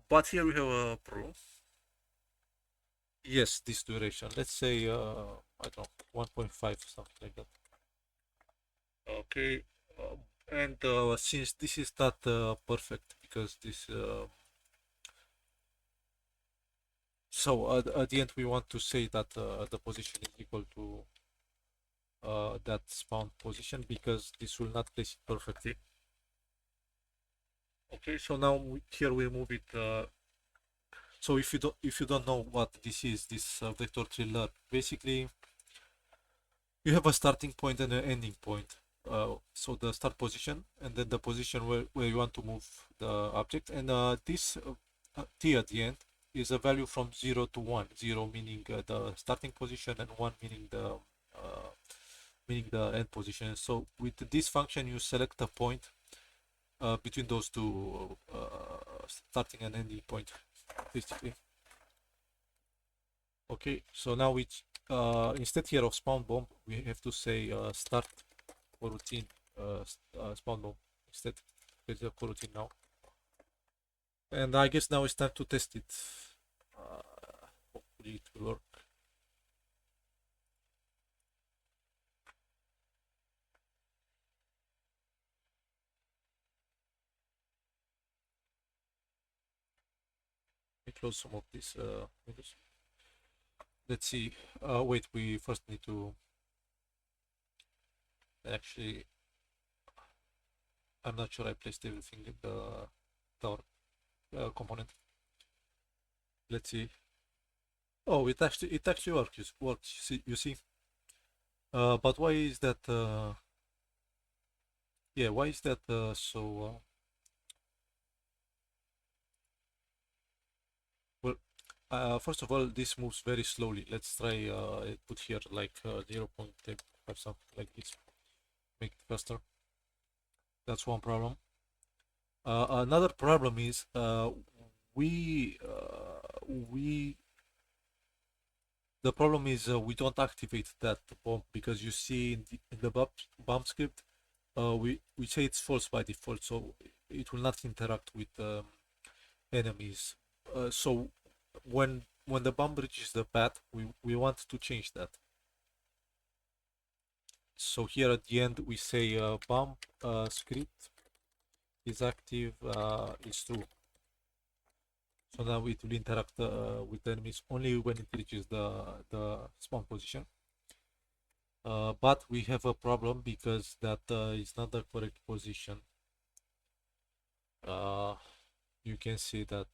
But here we have a problem. Yes, this duration. Let's say I don't know, 1.5 something like that. Okay, and since this is not perfect because this so at the end we want to say that the position is equal to that spawn position because this will not place it perfectly. Okay, so now here we move it. So if you don't know what this is, this vector trailer, basically you have a starting point and an ending point. So the start position and then the position where you want to move the object, and this t at the end is a value from 0 to 1. 0 meaning the starting position and 1 meaning the end position. So with this function you select a point between those two starting and ending point basically. Okay, so now we instead here of spawn bomb we have to say start coroutine spawn bomb instead. It's a coroutine now, and I guess now it's time to test it. Hopefully it will work. Let me close some of these windows. Let's see. Wait, we first need to actually. I'm not sure I placed everything in the tower component. Let's see. Oh, it actually works. You see. But why is that? Yeah, why is that so? Well, first of all, this moves very slowly. Let's try put here like 0.5 something like this. Make it faster. That's one problem. Another problem is we the problem is we don't activate that bomb because you see in the bomb script we say it's false by default, so it will not interact with enemies. So when the bomb reaches the path, we want to change that. So here at the end we say bomb script is active is true. So now it will interact with the enemies only when it reaches the spawn position. But we have a problem because that is not the correct position. Uh, you can see that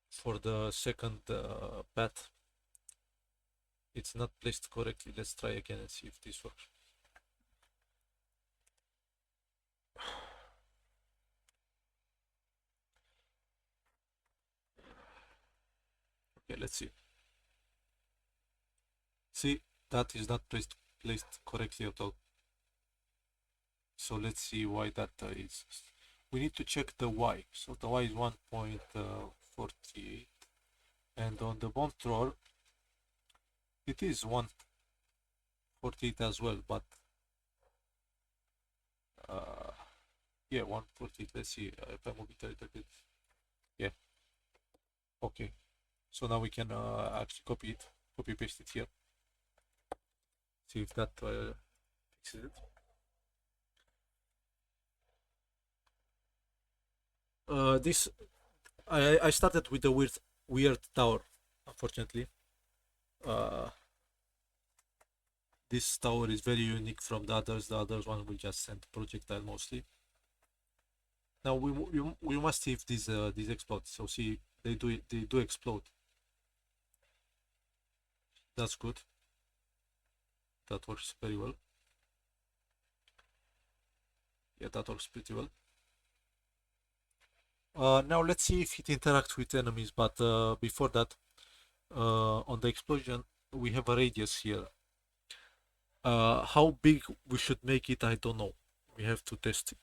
for the second path, it's not placed correctly. Let's try again and see if this works. Okay, let's see. See, that is not placed correctly at all. So let's see why that is. We need to check the Y. So the Y is 1.48, and on the bomb thrower, it is 148 as well, but uh, yeah, 148. Let's see if I move it a little bit. Yeah, okay. So now we can actually copy paste it here. See if that fixes it. This I started with a weird tower, unfortunately. Uh, this tower is very unique from the others. The others one will just send projectile mostly. Now we must see if these explode. So see they do explode. That's good. That works very well. Yeah, that works pretty well. Now let's see if it interacts with enemies. But before that, on the explosion, we have a radius here. How big we should make it, I don't know. We have to test it.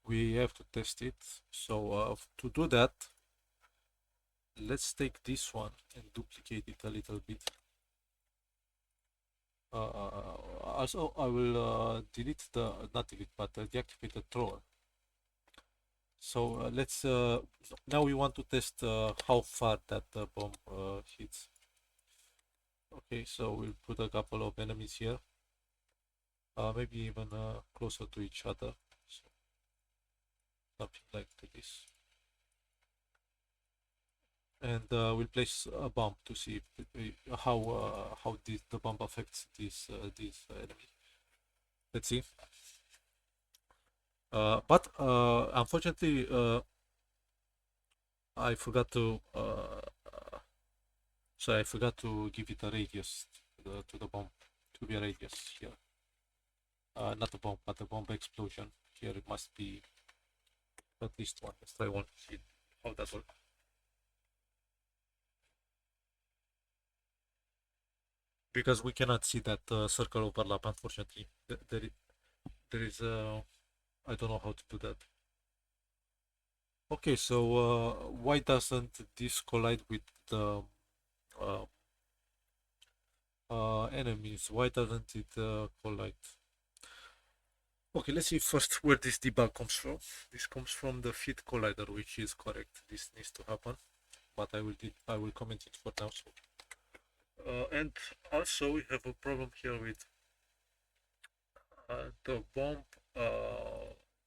We have to test it. So to do that, let's take this one and duplicate it a little bit. Also, I will delete not delete, but deactivate the thrower. So let's now we want to test how far that bomb hits. Okay, so we'll put a couple of enemies here, maybe even closer to each other, so something like this. And we'll place a bomb to see if, how the bomb affects this enemy. Let's see. But unfortunately, I forgot to I forgot to give it a radius to the bomb to be a radius here. Not a bomb, but a bomb explosion. Here it must be at least one. Let's try one. See how that works. Because we cannot see that circle overlap, unfortunately. There is I don't know how to do that. Okay, so why doesn't this collide with the uh, enemies? Why doesn't it collide? Okay, let's see first where this debug comes from. This comes from the fit collider, which is correct. This needs to happen, but I will comment it for now. So. And also we have a problem here with the bomb.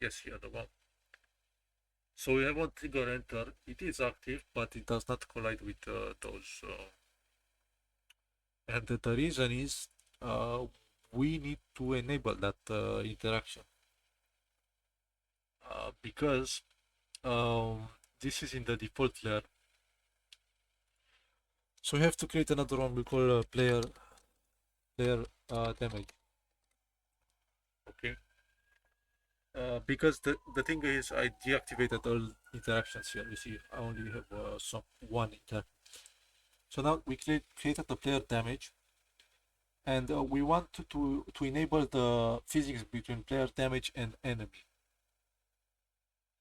Yes, here the bomb. So we have one trigger enter. It is active, but it does not collide with those. And the reason is we need to enable that interaction because this is in the default layer. So we have to create another one we call player damage. Okay. Because the thing is, I deactivated all interactions here. You see, I only have one interaction. So now we created the player damage, and we want to enable the physics between player damage and enemy.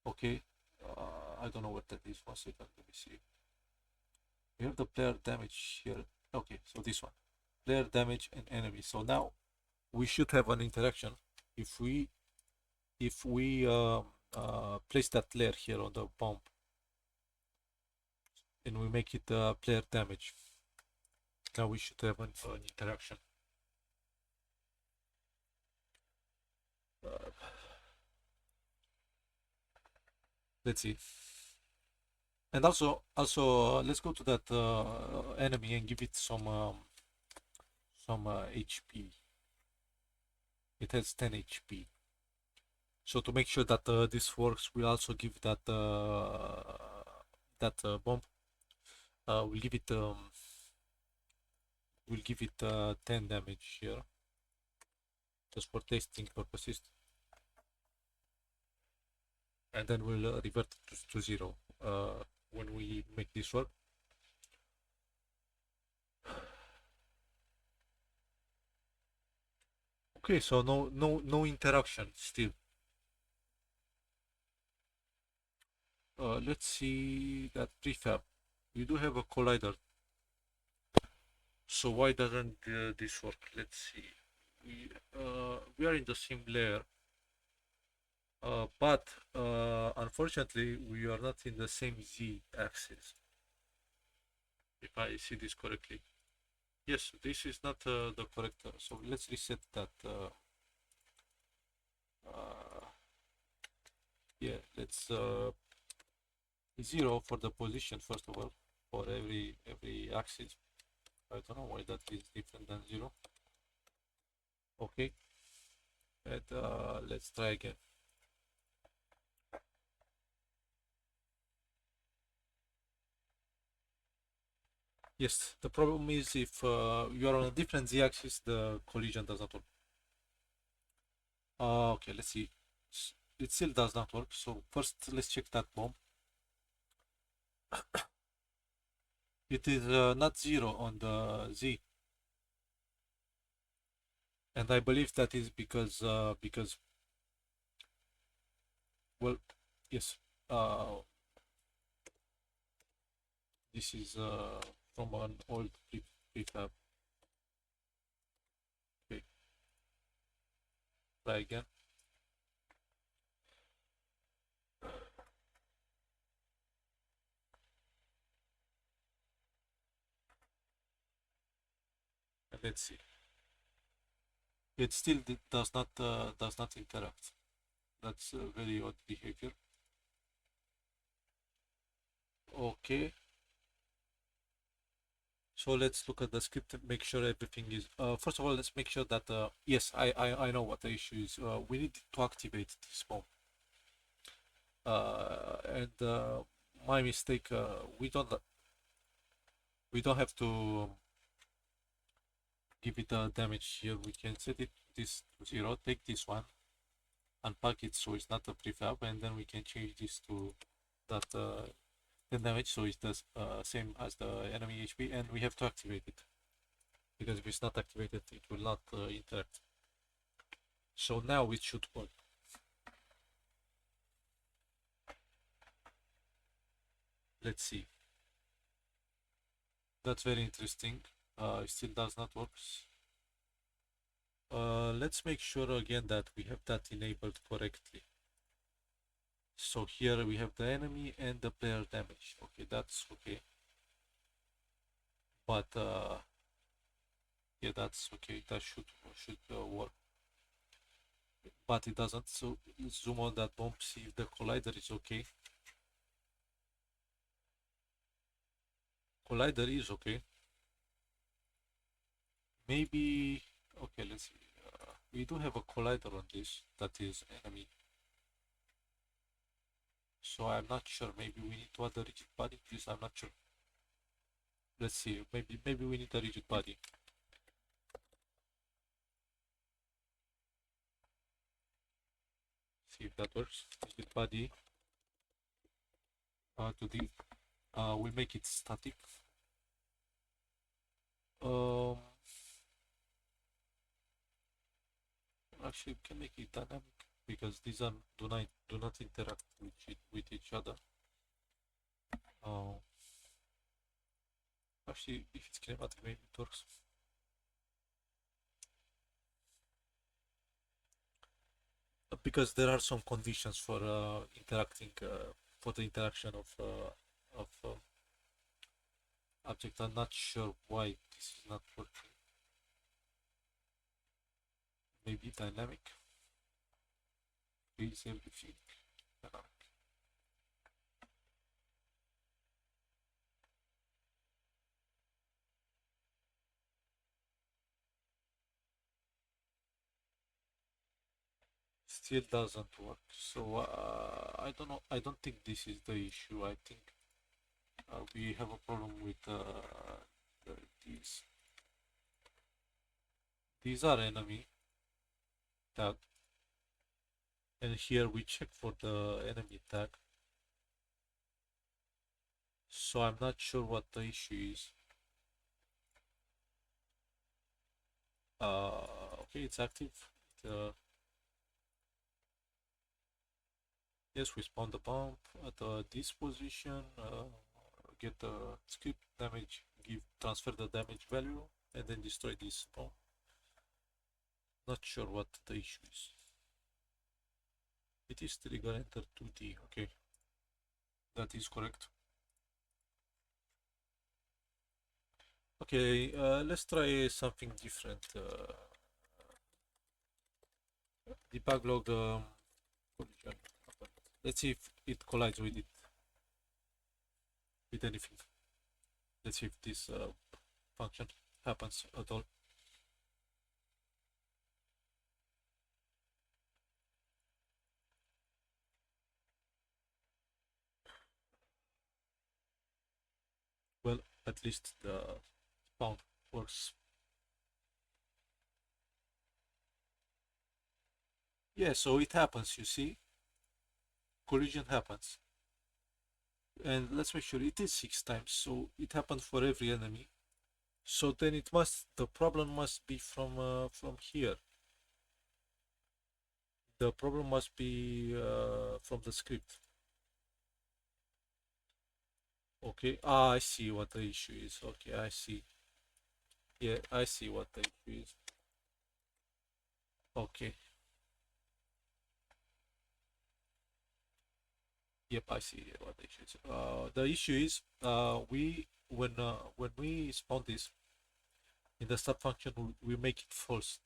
Okay, I don't know what that is. 1 second, let me see. We have the player damage here. Okay, so this one, player damage and enemy. So now we should have an interaction if we place that layer here on the bomb and we make it player damage. Now we should have an interaction. Let's see. And also, let's go to that enemy and give it some HP. It has 10 HP. So to make sure that this works, we also give that bomb. We'll give it 10 damage here, just for testing purposes, and then we'll revert to 0 when we make this work. Okay, so no interaction still. Let's see that prefab. We do have a collider. So why doesn't this work? Let's see. We are in the same layer, but unfortunately we are not in the same z-axis. If I see this correctly. Yes, this is not the correct. So let's reset that. Uh, yeah, let's 0 for the position first of all for every axis. I don't know why that is different than 0. Okay, and let's try again. Yes, the problem is if you are on a different z-axis, the collision does not work. Okay, let's see. It still does not work. So first, let's check that bomb. It is not 0 on the z, and I believe that is because well, yes, uh, this is from an old prefab. Okay, try again. And let's see. It still does not interact. That's very odd behavior. Okay. So let's look at the script and make sure everything is. First of all, let's make sure that yes, I know what the issue is. We need to activate this bomb. And my mistake. We don't have to give it a damage here. We can set it this to 0. Take this one, unpack it so it's not a prefab, and then we can change this to that 10 damage so it's the same as the enemy HP, and we have to activate it because if it's not activated, it will not interact. So now it should work. Let's see. That's very interesting. It still does not work. Let's make sure again that we have that enabled correctly. So here we have the enemy and the player damage. Okay, that's okay. But yeah, that's okay. That should work. But it doesn't. So let's zoom on that bomb, see if the collider is okay. Collider is okay. Maybe okay. Let's see. We do have a collider on this that is enemy. So I'm not sure. Maybe we need to add a rigid body. This I'm not sure. Let's see. Maybe we need a rigid body. See if that works. Rigid body. To the we'll make it static. Um, actually, we can make it dynamic because these are do not interact with each other. Uh, actually, if it's kinematic, maybe it works. Because there are some conditions for interacting for the interaction of object. I'm not sure why this is not working. Maybe dynamic. Freeze everything. Dynamic. still doesn't work. So I don't know. I don't think this is the issue. I think we have a problem with these. These are enemy tag, and here we check for the enemy tag. So I'm not sure what the issue is. Okay, it's active. Yes, we spawn the bomb at this position. Get the script damage, transfer the damage value, and then destroy this bomb. Not sure what the issue is. It is trigger enter 2D. Okay, that is correct. Okay, let's try something different. Debug log collision. Let's see if it collides with it, with anything. Let's see if this function happens at all. Well, at least the spawn works. Yeah, so it happens, you see? Collision happens. And let's make sure it is 6 times, so it happens for every enemy. So then the problem must be from here. The problem must be from the script. Okay, I see what the issue is. Okay, I see. Yeah, I see what the issue is. Okay. Yep, I see what the issue is. The issue is when we spawn this in the start function, we make it false.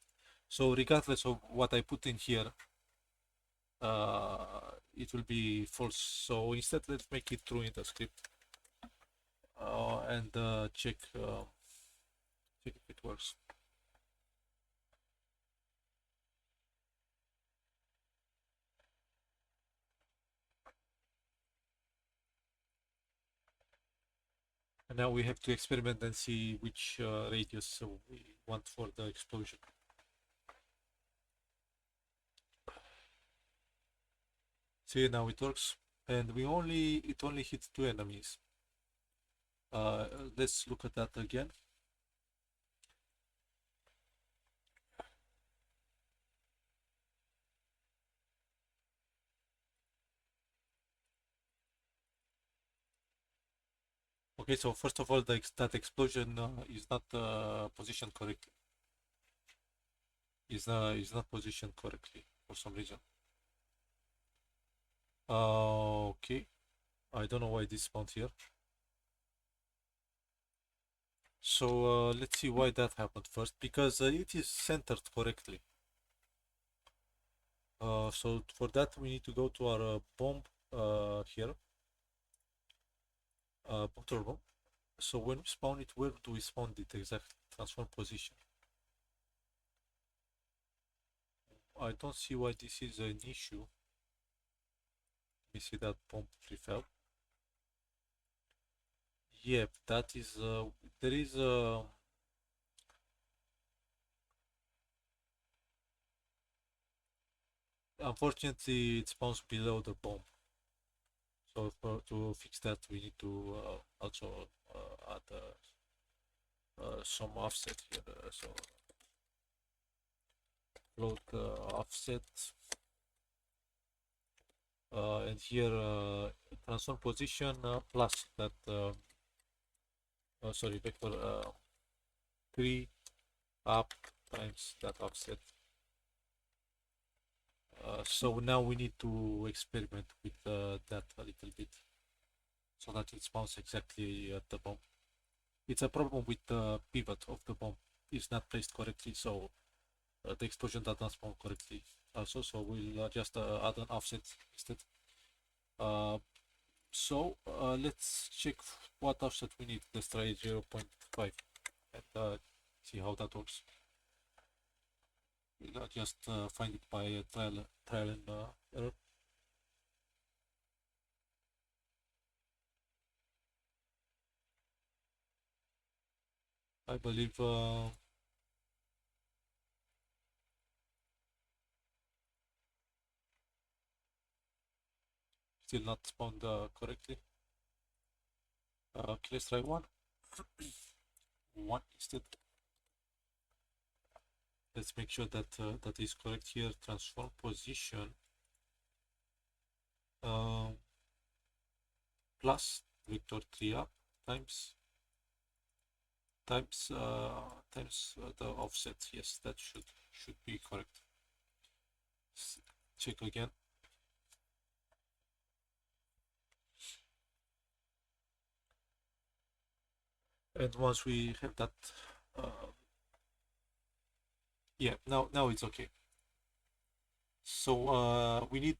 So regardless of what I put in here, it will be false. So instead, let's make it true in the script and check if it works. And now we have to experiment and see which radius we want for the explosion. See, now it works, and it only hits 2 enemies. Let's look at that again. Okay, so first of all, that explosion is not positioned correctly. Is not positioned correctly for some reason. Okay, I don't know why this spawned here. So let's see why that happened first, because it is centered correctly. So for that we need to go to our bomb here, bomb turbo. So when we spawn it, where do we spawn it exactly? Transform position. I don't see why this is an issue. Let me see that bomb prefab. Yep, that is there is unfortunately it spawns below the bomb. So to fix that, we need to also add some offset here. So float offset, and here transform position plus that. Sorry, vector 3 up times that offset. So now we need to experiment with that a little bit so that it spawns exactly at the bomb. It's a problem with the pivot of the bomb. It's not placed correctly, so the explosion does not spawn correctly also. So we'll just add an offset instead. Let's check what offset we need. Let's try 0.5 and see how that works. We'll just find it by trial trial and error. I believe still not spawned correctly. Okay, let's try one. One instead. Let's make sure that that is correct here. Transform position plus vector 3 up times the offset. Yes, that should be correct. Check again. And once we have that, yeah, now it's okay. So we need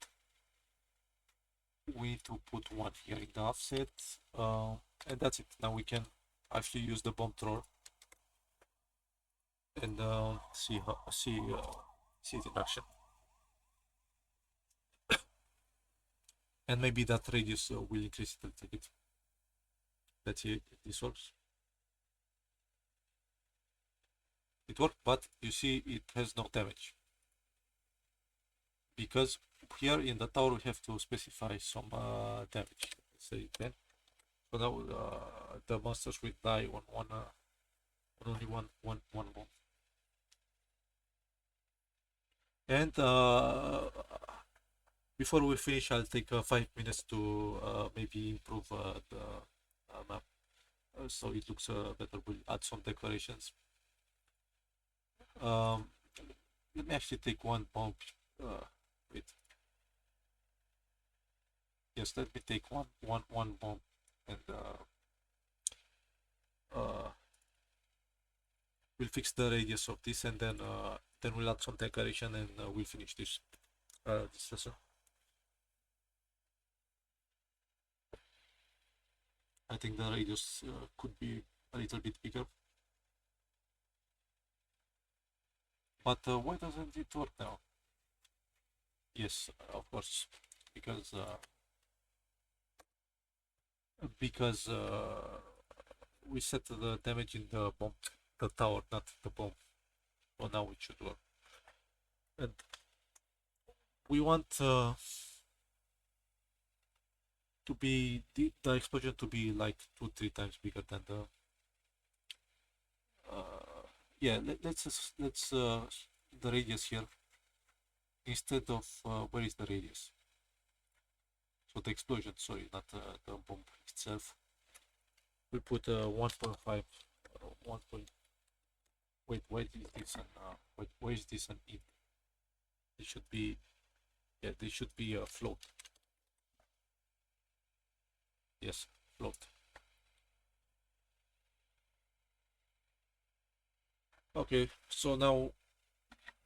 to put one here in the offset, and that's it. Now we can actually use the bomb thrower and see it in action. And maybe that radius will increase it a little bit. Let's see if this works. It worked, but you see it has no damage. Because here in the tower we have to specify some damage. Let's say 10. So now the monsters will die on only one bomb. And before we finish, I'll take 5 minutes to maybe improve the map so it looks better. We'll add some decorations. Let me actually take one bomb. Wait. Yes, let me take one bomb and we'll fix the radius of this, and then we'll add some decoration, and we'll finish this lesson. I think the radius could be a little bit bigger. But why doesn't it work now? Yes, of course, because we set the damage in the bomb, the tower, not the bomb. So now it should work. And we want to be the explosion to be like 2-3 times bigger than the. Yeah, let's the radius here instead of where is the radius? So the explosion, sorry, not the bomb itself. We put 1.5. 1. Wait, why is this an why is this an int? It should be, yeah, this should be a float. Yes, float. Okay, so now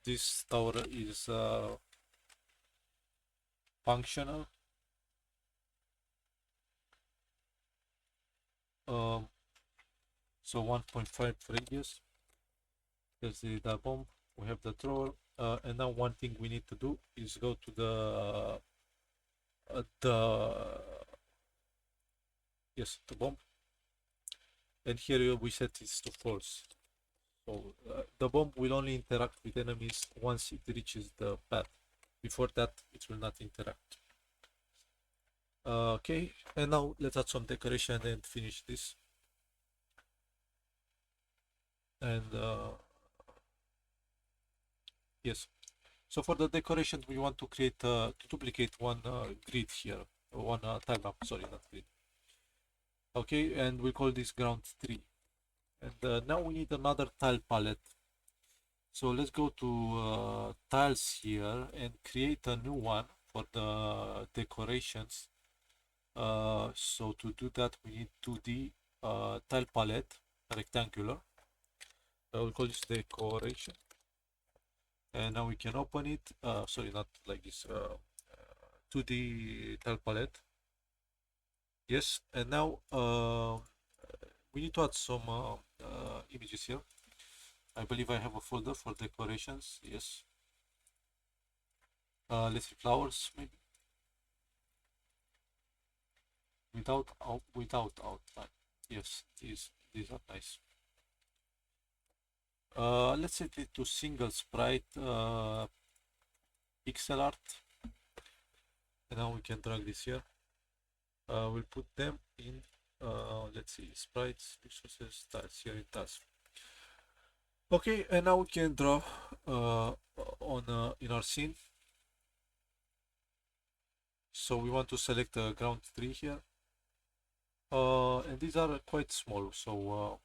this tower is functional. So 1.5 radius. There's the bomb. We have the thrower, and now one thing we need to do is go to the bomb, and here we set it to false. So the bomb will only interact with enemies once it reaches the path. Before that, it will not interact. Okay, and now let's add some decoration and finish this. And yes, so for the decoration, we want to create to duplicate one grid here, one tile map. Sorry, not grid. Okay, and we call this ground 3. And now we need another tile palette. So let's go to tiles here and create a new one for the decorations. So to do that, we need 2D tile palette, rectangular. We'll call this decoration. And now we can open it. Sorry, not like this. 2D tile palette. Yes, and now we need to add some images here. I believe I have a folder for decorations. Yes. Let's see, flowers maybe without outline. Yes, these are nice. Let's set it to single sprite pixel art, and now we can drag this here. We'll put them in. Let's see, sprites, resources, tiles here in tiles. Okay, and now we can draw on in our scene. So we want to select the ground tree here. And these are quite small, so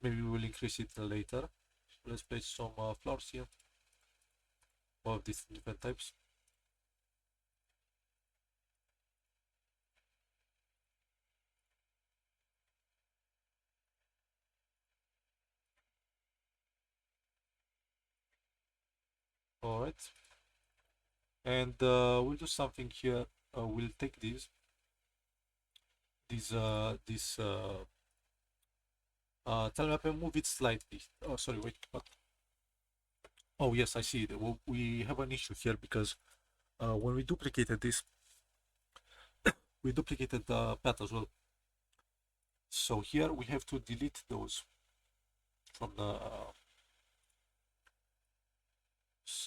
maybe we will increase it later. So let's place some flowers here of these different types. All right, and we'll do something here. We'll take tile map and move it slightly. Oh, sorry, wait, what? Oh, yes, I see it. Well, we have an issue here because when we duplicated this, we duplicated the path as well. So here we have to delete those from the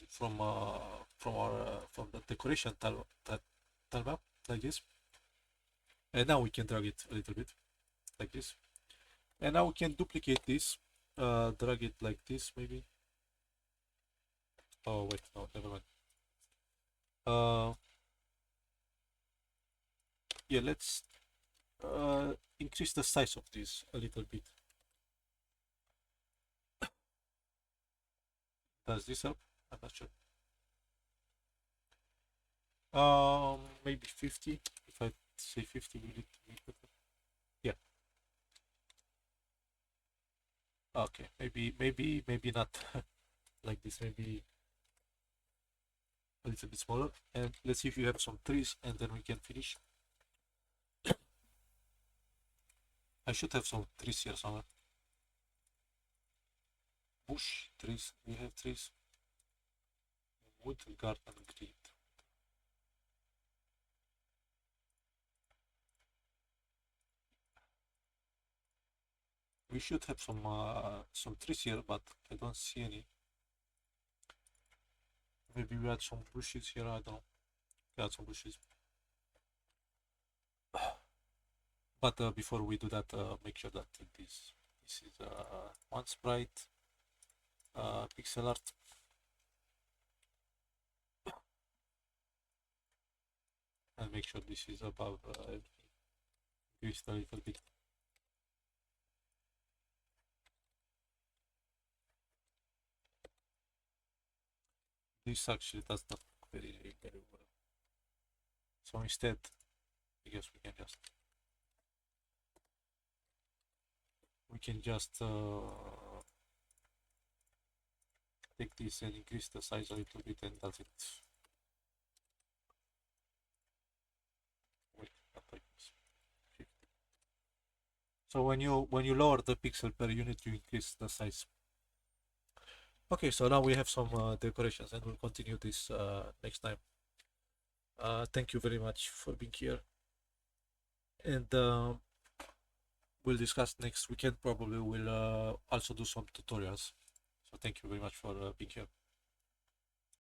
from the decoration tile map like this, and now we can drag it a little bit like this, and now we can duplicate this, drag it like this maybe. Oh wait, no, never mind. Yeah, let's increase the size of this a little bit. Does this help? I'm not sure. Maybe 50. If I say 50, will it make better? Yeah. Okay. Maybe not like this. Maybe a little bit smaller. And let's see if you have some trees, and then we can finish. I should have some trees here somewhere. Bush trees. We have trees. Wood garden grid. We should have some trees here, but I don't see any. Maybe we add some bushes here. I don't know. We add some bushes. But before we do that, make sure that this is one sprite pixel art. And make sure this is above everything. Increase a little bit. This actually does not look very well. So instead, I guess we can just take this and increase the size a little bit, and that's it. Wait, not like this. 50. So when you lower the pixel per unit, you increase the size. Okay, so now we have some decorations, and we'll continue this next time. Thank you very much for being here, and we'll discuss next weekend. Probably we'll also do some tutorials. So thank you very much for being here.